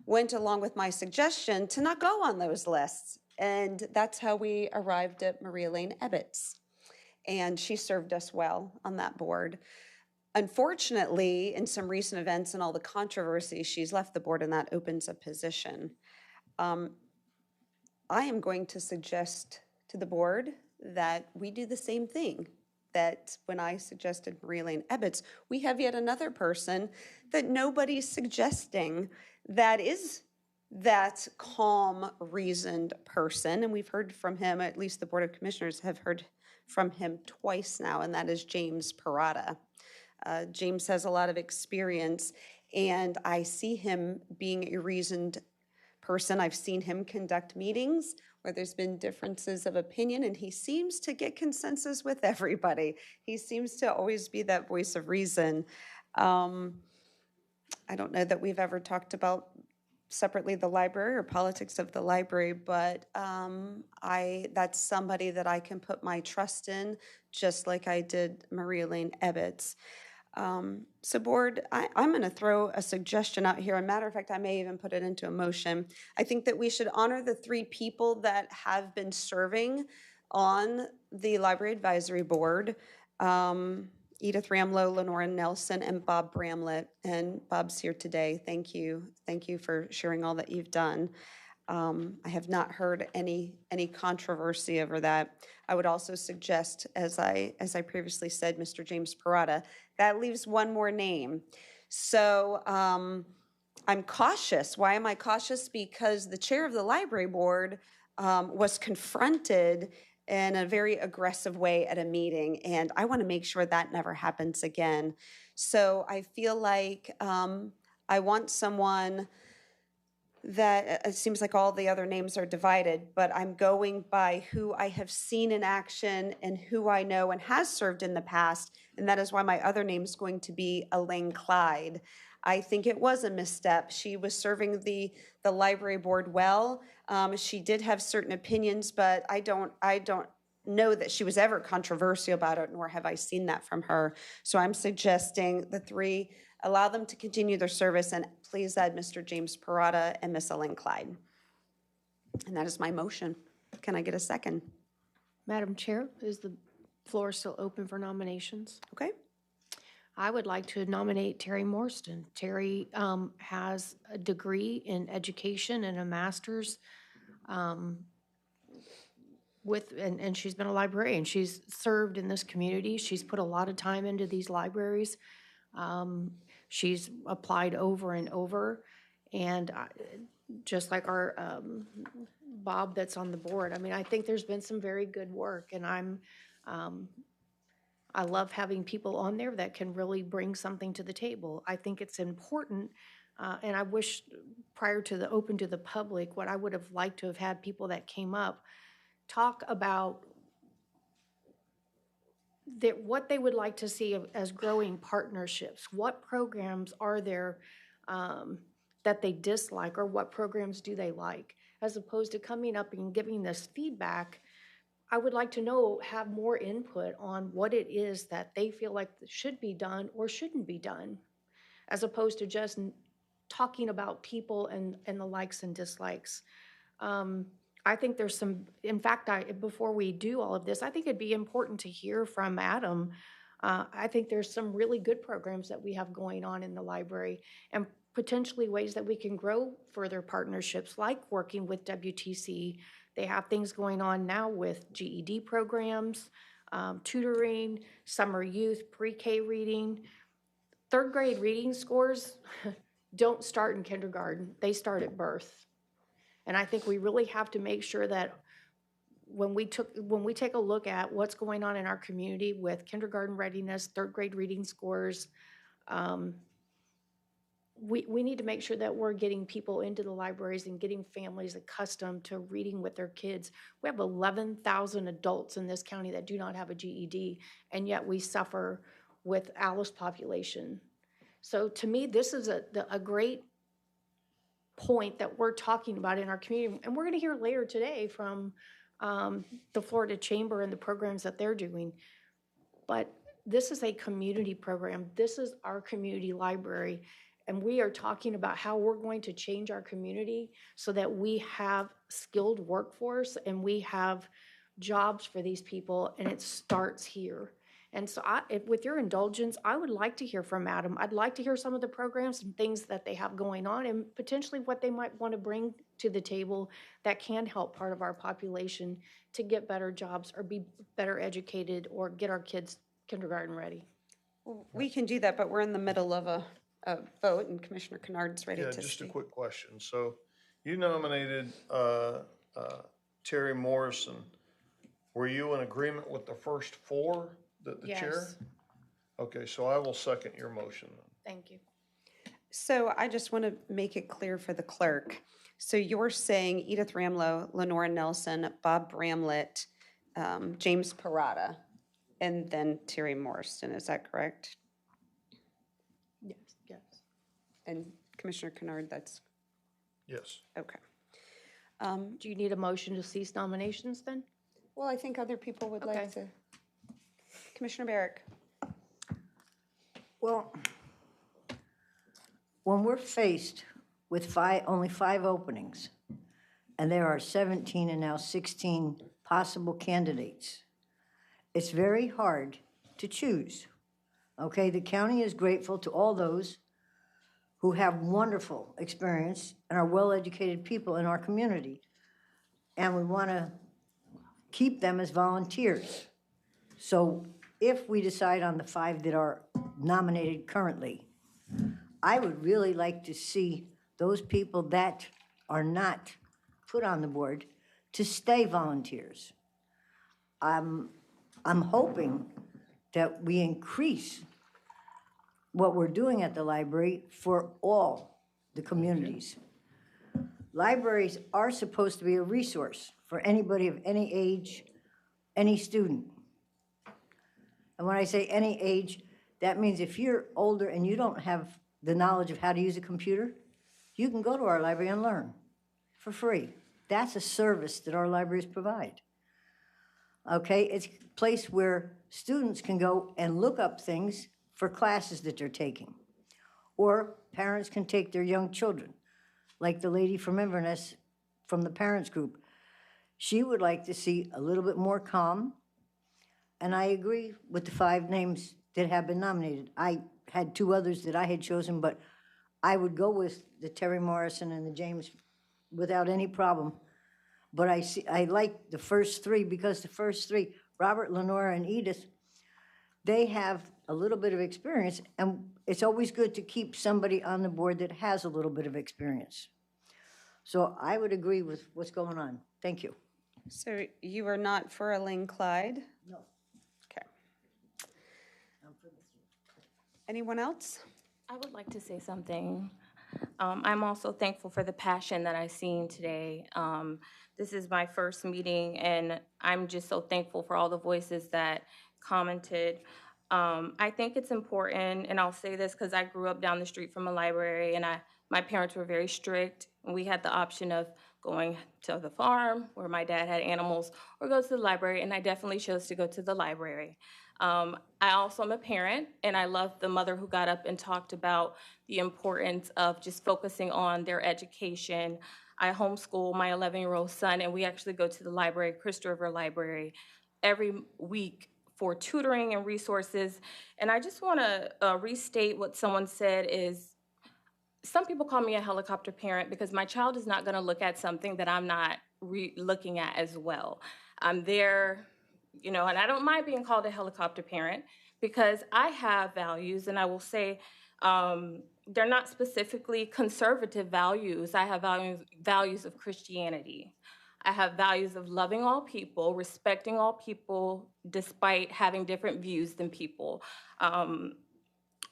went along with my suggestion to not go on those lists. And that's how we arrived at Maria Lane Ebbets. And she served us well on that board. Unfortunately, in some recent events and all the controversy, she's left the board and that opens a position. I am going to suggest to the board that we do the same thing. That when I suggested Maria Lane Ebbets, we have yet another person that nobody's suggesting that is that calm, reasoned person. And we've heard from him, at least the Board of Commissioners have heard from him twice now, and that is James Parada. James has a lot of experience, and I see him being a reasoned person. I've seen him conduct meetings where there's been differences of opinion, and he seems to get consensus with everybody. He seems to always be that voice of reason. I don't know that we've ever talked about separately the library or politics of the library, but that's somebody that I can put my trust in, just like I did Maria Lane Ebbets. So board, I'm going to throw a suggestion out here. As a matter of fact, I may even put it into a motion. I think that we should honor the 3 people that have been serving on the Library Advisory Board, Edith Ramlow, Lenora Nelson, and Bob Bramlett. And Bob's here today. Thank you. Thank you for sharing all that you've done. I have not heard any controversy over that. I would also suggest, as I previously said, Mr. James Parada. That leaves one more name. So I'm cautious. Why am I cautious? Because the chair of the library board was confronted in a very aggressive way at a meeting, and I want to make sure that never happens again. So I feel like I want someone that, it seems like all the other names are divided, but I'm going by who I have seen in action and who I know and has served in the past, and that is why my other name is going to be Elaine Clyde. I think it was a misstep. She was serving the library board well. She did have certain opinions, but I don't know that she was ever controversial about it, nor have I seen that from her. So I'm suggesting the 3, allow them to continue their service, and please add Mr. James Parada and Miss Elaine Clyde. And that is my motion. Can I get a second? Madam Chair, is the floor still open for nominations? Okay. I would like to nominate Terry Morstan. Terry has a degree in education and a master's and she's been a librarian. She's served in this community. She's put a lot of time into these libraries. She's applied over and over. And just like our Bob that's on the board, I mean, I think there's been some very good work, and I love having people on there that can really bring something to the table. I think it's important, and I wish prior to the open to the public, what I would have liked to have had people that came up talk about what they would like to see as growing partnerships. What programs are there that they dislike, or what programs do they like? As opposed to coming up and giving this feedback, I would like to know, have more input on what it is that they feel like should be done or shouldn't be done, as opposed to just talking about people and the likes and dislikes. I think there's some, in fact, before we do all of this, I think it'd be important to hear from Adam. I think there's some really good programs that we have going on in the library, and potentially ways that we can grow further partnerships, like working with WTC. They have things going on now with GED programs, tutoring, summer youth, pre-K reading. Third grade reading scores don't start in kindergarten, they start at birth. And I think we really have to make sure that when we take a look at what's going on in our community with kindergarten readiness, third grade reading scores, we need to make sure that we're getting people into the libraries and getting families accustomed to reading with their kids. We have 11,000 adults in this county that do not have a GED, and yet we suffer with ALICE population. So to me, this is a great point that we're talking about in our community, and we're going to hear later today from the Florida Chamber and the programs that they're doing. But this is a community program. This is our community library, and we are talking about how we're going to change our community so that we have skilled workforce and we have jobs for these people, and it starts here. And so with your indulgence, I would like to hear from Adam. I'd like to hear some of the programs and things that they have going on, and potentially what they might want to bring to the table that can help part of our population to get better jobs or be better educated or get our kids kindergarten ready. Well, we can do that, but we're in the middle of a vote, and Commissioner Kennard's ready to speak. Yeah, just a quick question. So you nominated Terry Morrison. Were you in agreement with the first four? The chair? Yes. Okay, so I will second your motion then. Thank you. So I just want to make it clear for the clerk. So you're saying Edith Ramlow, Lenora Nelson, Bob Bramlett, James Parada, and then Terry Morrison, is that correct? Yes, yes. And Commissioner Kennard, that's, Yes. okay. Do you need a motion to cease nominations then? Well, I think other people would like to. Commissioner Barrick. Well, when we're faced with only 5 openings, and there are 17 and now 16 possible candidates, it's very hard to choose. Okay, the county is grateful to all those who have wonderful experience and are well-educated people in our community, and we want to keep them as volunteers. So if we decide on the 5 that are nominated currently, I would really like to see those people that are not put on the board to stay volunteers. I'm hoping that we increase what we're doing at the library for all the communities. Libraries are supposed to be a resource for anybody of any age, any student. And when I say any age, that means if you're older and you don't have the knowledge of how to use a computer, you can go to our library and learn for free. That's a service that our libraries provide. Okay, it's a place where students can go and look up things for classes that they're taking. Or parents can take their young children, like the lady from Inverness from the parents group. She would like to see a little bit more calm. And I agree with the 5 names that have been nominated. I had 2 others that I had chosen, but I would go with the Terry Morrison and the James without any problem. But I like the first 3 because the first 3, Robert, Lenora, and Edith, they have a little bit of experience, and it's always good to keep somebody on the board that has a little bit of experience. So I would agree with what's going on. Thank you. So you are not for Elaine Clyde? No. Okay. Anyone else? I would like to say something. I'm also thankful for the passion that I've seen today. This is my first meeting, and I'm just so thankful for all the voices that commented. I think it's important, and I'll say this because I grew up down the street from a library, and my parents were very strict, and we had the option of going to the farm where my dad had animals, or go to the library, and I definitely chose to go to the library. I also am a parent, and I love the mother who got up and talked about the importance of just focusing on their education. I homeschool my 11-year-old son, and we actually go to the library, Crystal River Library, every week for tutoring and resources. And I just want to restate what someone said is, some people call me a helicopter parent because my child is not going to look at something that I'm not looking at as well. I'm there, you know, and I don't mind being called a helicopter parent because I have values, and I will say they're not specifically conservative values. I have values of Christianity. I have values of loving all people, respecting all people, despite having different views than people.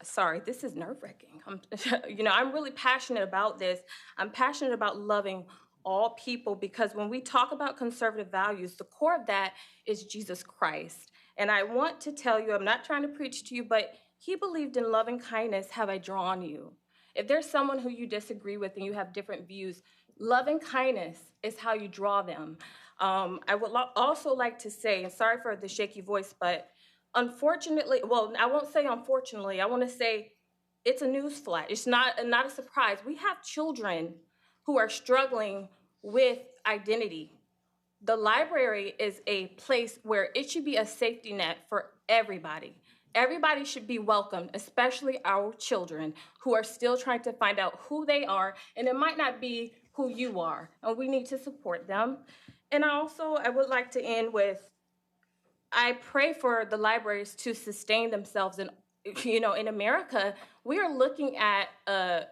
Sorry, this is nerve-wracking. I'm really passionate about this. I'm passionate about loving all people because when we talk about conservative values, the core of that is Jesus Christ. And I want to tell you, I'm not trying to preach to you, but he believed in loving kindness have I drawn you. If there's someone who you disagree with and you have different views, loving kindness is how you draw them. I would also like to say, and sorry for the shaky voice, but unfortunately, well, I won't say unfortunately, I want to say it's a news flash. It's not a surprise. We have children who are struggling with identity. The library is a place where it should be a safety net for everybody. Everybody should be welcomed, especially our children who are still trying to find out who they are, and it might not be who you are, and we need to support them. And I would like to end with, I pray for the libraries to sustain themselves. And, you know, in America, we are looking at a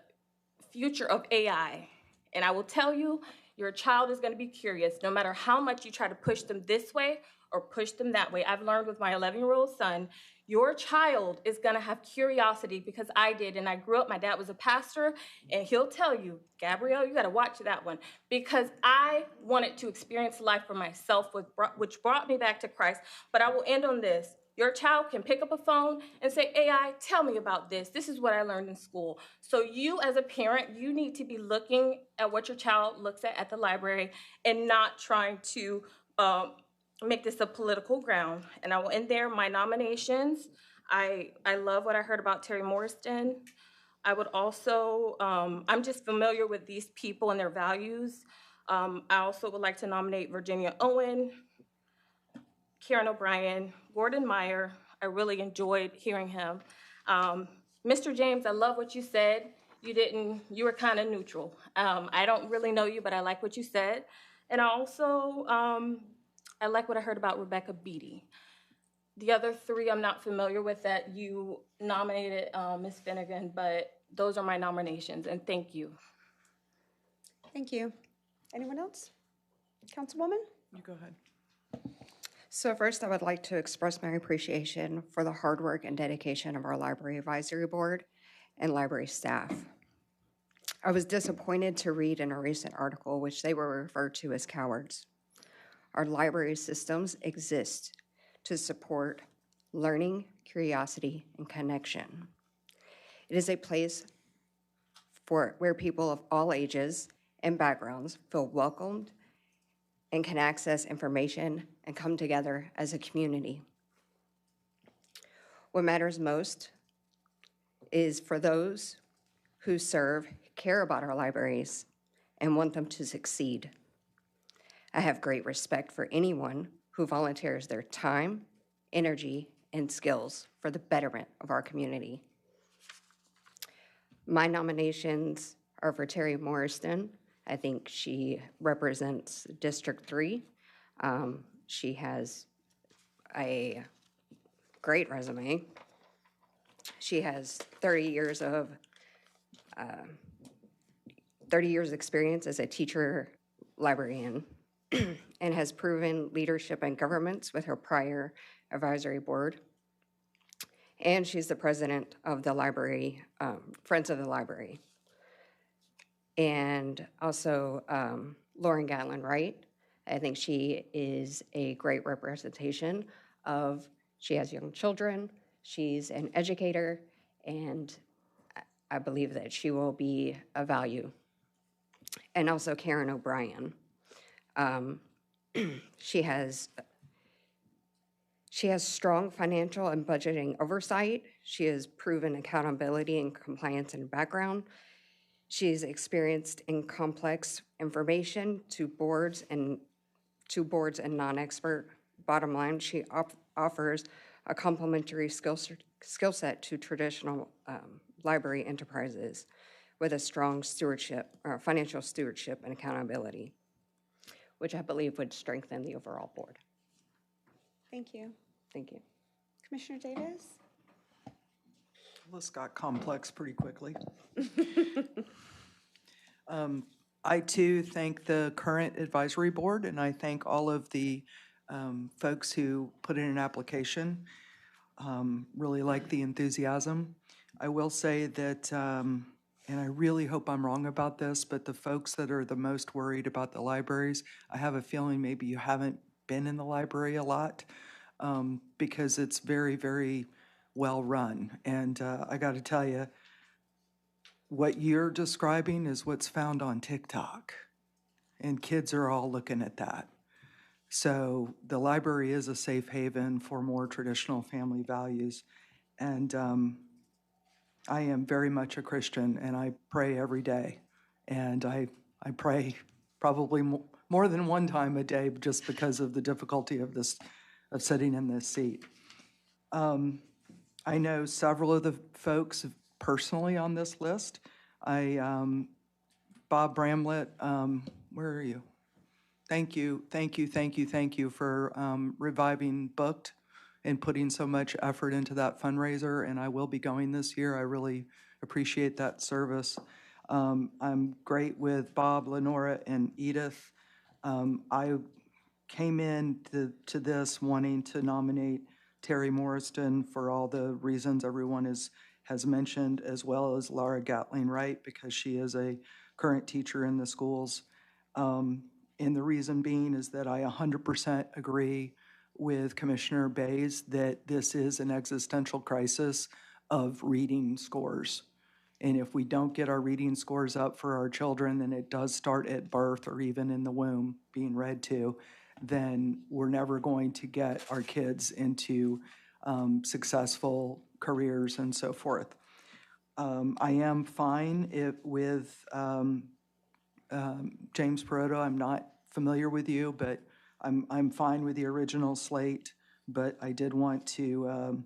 future of AI. And I will tell you, your child is going to be curious, no matter how much you try to push them this way or push them that way. I've learned with my 11-year-old son, your child is going to have curiosity because I did. And I grew up, my dad was a pastor, and he'll tell you, Gabrielle, you got to watch that one, because I wanted to experience life for myself, which brought me back to Christ. But I will end on this. Your child can pick up a phone and say, AI, tell me about this. This is what I learned in school. So you as a parent, you need to be looking at what your child looks at the library and not trying to make this a political ground. And I will end there. My nominations, I love what I heard about Terry Morriston. I would also, I'm just familiar with these people and their values. I also would like to nominate Virginia Owen, Karen O'Brien, Gordon Meyer. I really enjoyed hearing him. Mr. James, I love what you said. You were kind of neutral. I don't really know you, but I like what you said. And also, I like what I heard about Rebecca Beatty. The other three I'm not familiar with that you nominated, Ms. Finnegan, but those are my nominations, and thank you. Thank you. Anyone else? Councilwoman? You go ahead. So first, I would like to express my appreciation for the hard work and dedication of our Library Advisory Board and library staff. I was disappointed to read in a recent article which they were referred to as cowards. Our library systems exist to support learning, curiosity, and connection. It is a place where people of all ages and backgrounds feel welcomed and can access information and come together as a community. What matters most is for those who serve, care about our libraries, and want them to succeed. I have great respect for anyone who volunteers their time, energy, and skills for the betterment of our community. My nominations are for Terry Morriston. I think she represents District 3. She has a great resume. She has 30 years experience as a teacher librarian and has proven leadership and governance with her prior advisory board. And she's the president of the library, Friends of the Library. And also Lauren Gatlin Wright. I think she is a great representation of, she has young children, she's an educator, and I believe that she will be a value. and also Karen O'Brien. She has strong financial and budgeting oversight. She has proven accountability and compliance in her background. She's experienced in complex information to boards and non-expert. Bottom line, she offers a complementary skill set to traditional library enterprises with a strong financial stewardship and accountability, which I believe would strengthen the overall board. Thank you. Thank you. Commissioner Davis? List got complex pretty quickly. I too thank the current advisory board, and I thank all of the folks who put in an application. Really like the enthusiasm. I will say that, and I really hope I'm wrong about this, but the folks that are the most worried about the libraries, I have a feeling maybe you haven't been in the library a lot, because it's very, very well run. And I got to tell you, what you're describing is what's found on TikTok, and kids are all looking at that. So the library is a safe haven for more traditional family values. And I am very much a Christian, and I pray every day. And I pray probably more than one time a day just because of the difficulty of sitting in this seat. I know several of the folks personally on this list. Bob Bramlett, where are you? Thank you for reviving Booked and putting so much effort into that fundraiser, and I will be going this year. I really appreciate that service. I'm great with Bob, Lenora, and Edith. I came in to this wanting to nominate Terry Morriston for all the reasons everyone has mentioned, as well as Laura Gatling Wright, because she is a current teacher in the schools. And the reason being is that I 100% agree with Commissioner Bays that this is an existential crisis of reading scores. And if we don't get our reading scores up for our children, then it does start at birth or even in the womb being read to, then we're never going to get our kids into successful careers and so forth. I am fine with James Peroto. I'm not familiar with you, but I'm fine with the original slate. But I did want to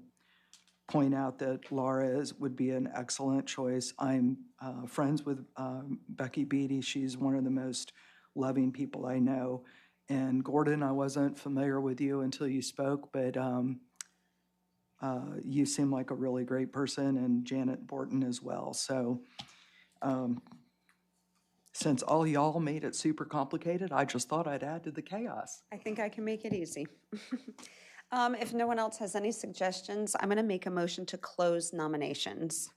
point out that Laura would be an excellent choice. I'm friends with Becky Beatty. She's one of the most loving people I know. And Gordon, I wasn't familiar with you until you spoke, but you seem like a really great person, and Janet Borton as well. So since all y'all made it super complicated, I just thought I'd add to the chaos. I think I can make it easy. If no one else has any suggestions, I'm going to make a motion to close nominations.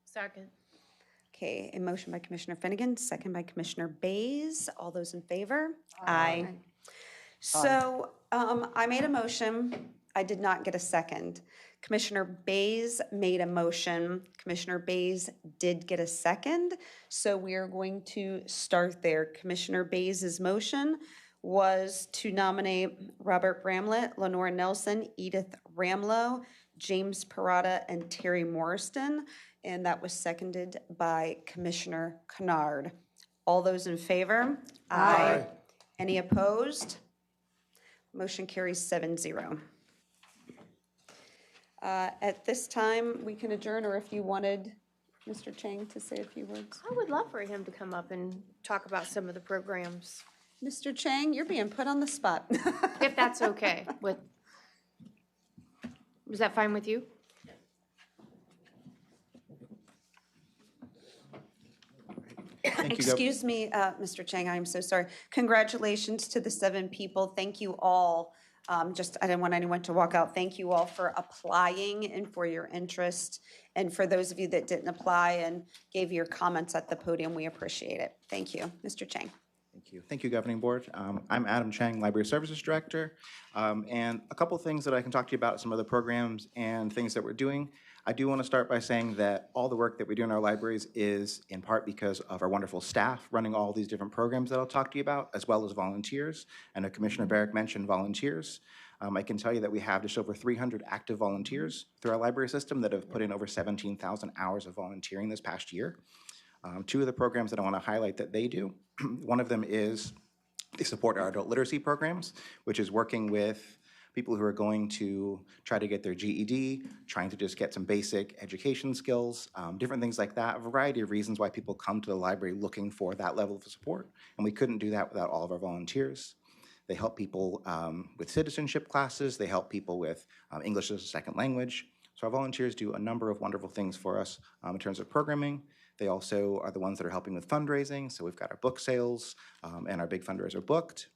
Second. Okay, a motion by Commissioner Finnegan, second by Commissioner Bays. All those in favor? Aye. So I made a motion. I did not get a second. Commissioner Bays made a motion. Commissioner Bays did get a second. So we are going to start there. Commissioner Bays' motion was to nominate Robert Bramlett, Lenora Nelson, Edith Ramlow, James Parada, and Terry Morriston. And that was seconded by Commissioner Kennard. All those in favor? Aye. Any opposed? Motion carries 7-0. At this time, we can adjourn, or if you wanted Mr. Chang to say a few words. I would love for him to come up and talk about some of the programs. Mr. Chang, you're being put on the spot. If that's okay with, is that fine with you? Excuse me, Mr. Chang, I'm so sorry. Congratulations to the 7 people. Thank you all. I didn't want anyone to walk out. Thank you all for applying and for your interest. And for those of you that didn't apply and gave your comments at the podium, we appreciate it. Thank you. Mr. Chang. Thank you. Thank you, Governing Board. I'm Adam Chang, Library Services Director. And a couple things that I can talk to you about, some of the programs and things that we're doing. I do want to start by saying that all the work that we do in our libraries is in part because of our wonderful staff running all these different programs that I'll talk to you about, as well as volunteers. And Commissioner Barrick mentioned volunteers. I can tell you that we have just over 300 active volunteers through our library system that have put in over 17,000 hours of volunteering this past year. Two of the programs that I want to highlight that they do, one of them is they support our adult literacy programs, which is working with people who are going to try to get their GED, trying to just get some basic education skills, different things like that, a variety of reasons why people come to the library looking for that level of support. And we couldn't do that without all of our volunteers. They help people with citizenship classes. They help people with English as a second language. So our volunteers do a number of wonderful things for us in terms of programming. They also are the ones that are helping with fundraising. So we've got our book sales and our big fundraiser Booked.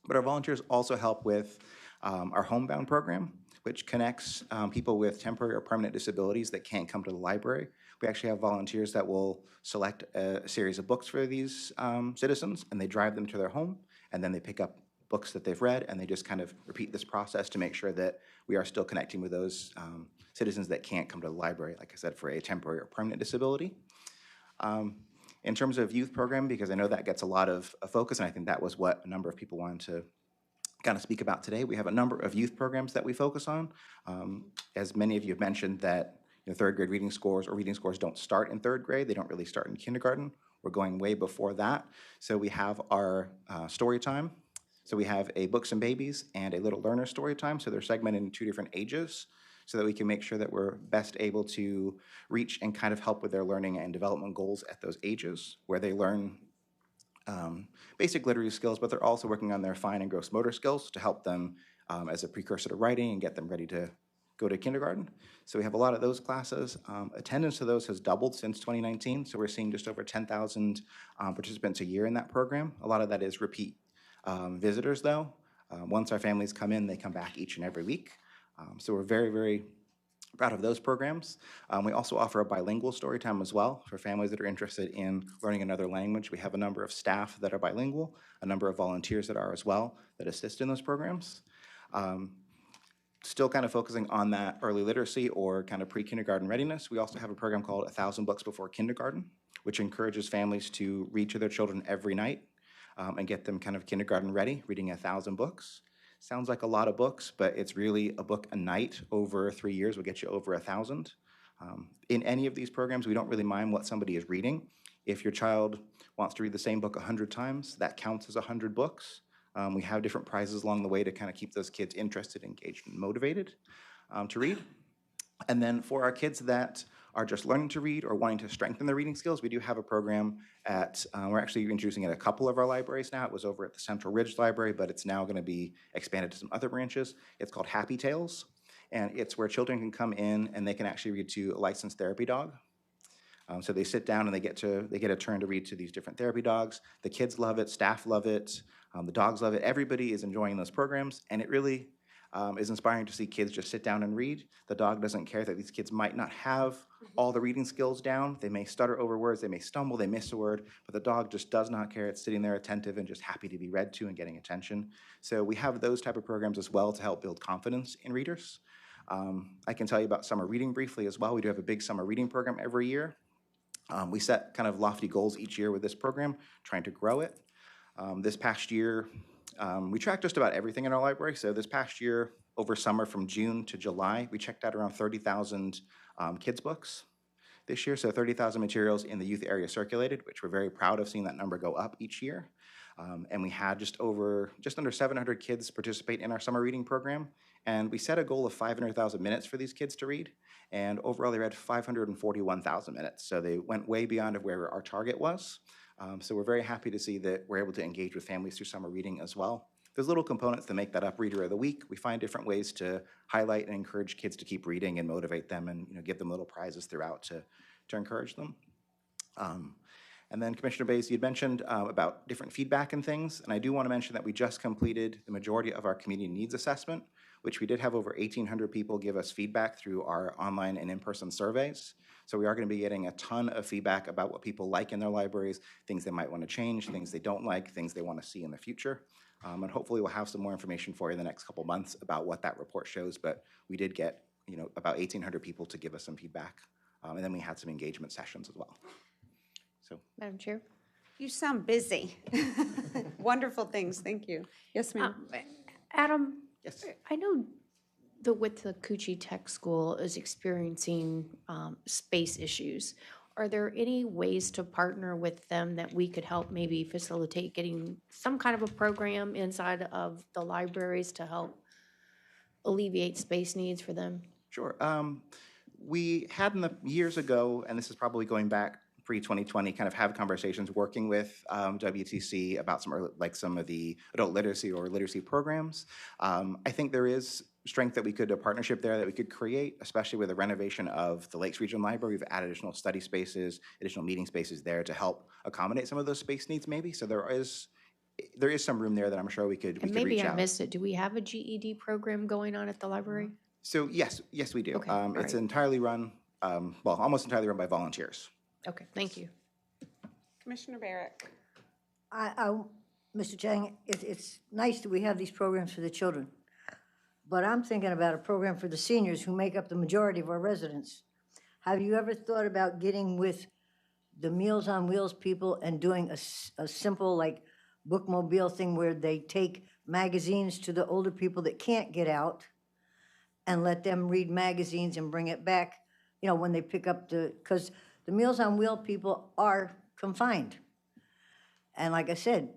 But our volunteers also help with our Homebound program, which connects people with temporary or permanent disabilities that can't come to the library. We actually have volunteers that will select a series of books for these citizens, and they drive them to their home, and then they pick up books that they've read, and they just kind of repeat this process to make sure that we are still connecting with those citizens that can't come to the library, like I said, for a temporary or permanent disability. In terms of youth program, because I know that gets a lot of focus, and I think that was what a number of people wanted to kind of speak about today. We have a number of youth programs that we focus on. As many of you have mentioned that third grade reading scores or reading scores don't start in third grade. They don't really start in kindergarten. We're going way before that. So we have our story time. So we have a Books and Babies and a Little Learner story time. So they're segmented in 2 different ages so that we can make sure that we're best able to reach and kind of help with their learning and development goals at those ages, where they learn basic literary skills, but they're also working on their fine and gross motor skills to help them as a precursor to writing and get them ready to go to kindergarten. So we have a lot of those classes. Attendance to those has doubled since 2019, so we're seeing just over 10,000 participants a year in that program. A lot of that is repeat visitors, though. Once our families come in, they come back each and every week. So we're very, very proud of those programs. We also offer a bilingual story time as well for families that are interested in learning another language. We have a number of staff that are bilingual, a number of volunteers that are as well that assist in those programs. Still kind of focusing on that early literacy or kind of pre-kindergarten readiness. We also have a program called 1,000 Books Before Kindergarten, which encourages families to read to their children every night and get them kind of kindergarten ready, reading 1,000 books. Sounds like a lot of books, but it's really a book a night over 3 years will get you over 1,000. In any of these programs, we don't really mind what somebody is reading. If your child wants to read the same book 100 times, that counts as 100 books. We have different prizes along the way to kind of keep those kids interested, engaged, and motivated to read. And then for our kids that are just learning to read or wanting to strengthen their reading skills, we do have a program at, we're actually introducing it at a couple of our libraries now. It was over at the Central Ridge Library, but it's now going to be expanded to some other branches. It's called Happy Tales, and it's where children can come in and they can actually read to a licensed therapy dog. So they sit down and they get a turn to read to these different therapy dogs. The kids love it, staff love it, the dogs love it. Everybody is enjoying those programs, and it really is inspiring to see kids just sit down and read. The dog doesn't care that these kids might not have all the reading skills down. They may stutter over words, they may stumble, they miss a word, but the dog just does not care. It's sitting there attentive and just happy to be read to and getting attention. So we have those type of programs as well to help build confidence in readers. I can tell you about summer reading briefly as well. We do have a big summer reading program every year. We set kind of lofty goals each year with this program, trying to grow it. This past year, we tracked just about everything in our library. So this past year, over summer from June to July, we checked out around 30,000 kids' books this year. So 30,000 materials in the youth area circulated, which we're very proud of seeing that number go up each year. And we had just under 700 kids participate in our summer reading program. And we set a goal of 500,000 minutes for these kids to read. And overall, they read 541,000 minutes. So they went way beyond of where our target was. So we're very happy to see that we're able to engage with families through summer reading as well. There's little components that make that up Reader of the Week. We find different ways to highlight and encourage kids to keep reading and motivate them and give them little prizes throughout to encourage them. And then Commissioner Bays, you'd mentioned about different feedback and things, and I do want to mention that we just completed the majority of our community needs assessment, which we did have over 1,800 people give us feedback through our online and in-person surveys. So we are going to be getting a ton of feedback about what people like in their libraries, things they might want to change, things they don't like, things they want to see in the future. And hopefully we'll have some more information for you in the next couple months about what that report shows, but we did get about 1,800 people to give us some feedback. And then we had some engagement sessions as well. So, Madam Chair? You sound busy. Wonderful things, thank you. Yes, ma'am. Adam? Yes. I know the Withlacoochee Tech School is experiencing space issues. Are there any ways to partner with them that we could help maybe facilitate getting some kind of a program inside of the libraries to help alleviate space needs for them? sure. We had in the years ago, and this is probably going back pre-2020, kind of have conversations working with WTC about some of the adult literacy or literacy programs. I think there is strength that we could, a partnership there that we could create, especially with the renovation of the Lakes Region Library. We've added additional study spaces, additional meeting spaces there to help accommodate some of those space needs maybe. So there is some room there that I'm sure we could And maybe I missed it. Do we have a GED program going on at the library? So yes, we do. Okay, all It's right. entirely run, almost entirely run by volunteers. Okay, thank you. Commissioner Barrett. Mr. Chang, it's nice that we have these programs for the children, but I'm thinking about a program for the seniors who make up the majority of our residents. Have you ever thought about getting with the Meals on Wheels people and doing a simple, like, bookmobile thing where they take magazines to the older people that can't get out and let them read magazines and bring it back, when they pick up because the Meals on Wheels people are confined. And like I said,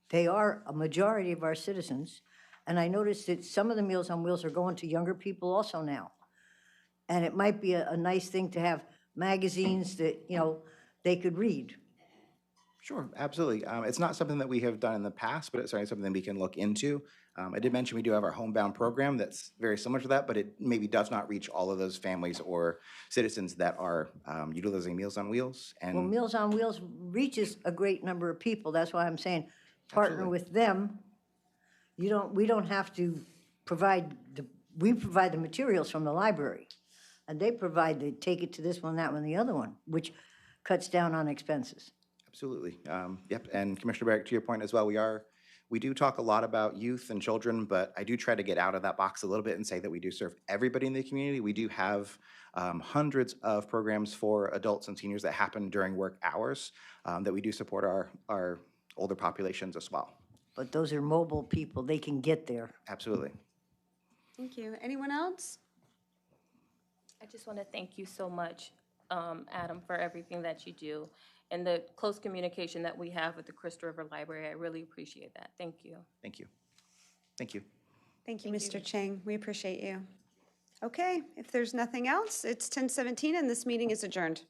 they are a majority of our citizens. And I noticed that some of the Meals on Wheels are going to younger people also now. And it might be a nice thing to have magazines that, they could read. Sure, absolutely. It's not something that we have done in the past, but it's certainly something that we can look into. I did mention we do have our Homebound program that's very similar to that, but it maybe does not reach all of those families or citizens that are utilizing Meals on Wheels. Well, Meals on Wheels reaches a great number of people. That's why I'm saying partner with them. We don't have to we provide the materials from the library. And they take it to this one, that one, the other one, which cuts down on expenses. Absolutely. Yep. And Commissioner Barrett, to your point as well, we do talk a lot about youth and children, but I do try to get out of that box a little bit and say that we do serve everybody in the community. We do have hundreds of programs for adults and seniors that happen during work hours that we do support our older populations as well. But those are mobile people. They can get there. Absolutely. Thank you. Anyone else? I just want to thank you so much, Adam, for everything that you do and the close communication that we have with the Crystal River Library. I really appreciate that. Thank you. Thank you. Thank you. Thank you, Mr. Chang. We appreciate you. Okay, if there's nothing else, it's 10:17 and this meeting is adjourned.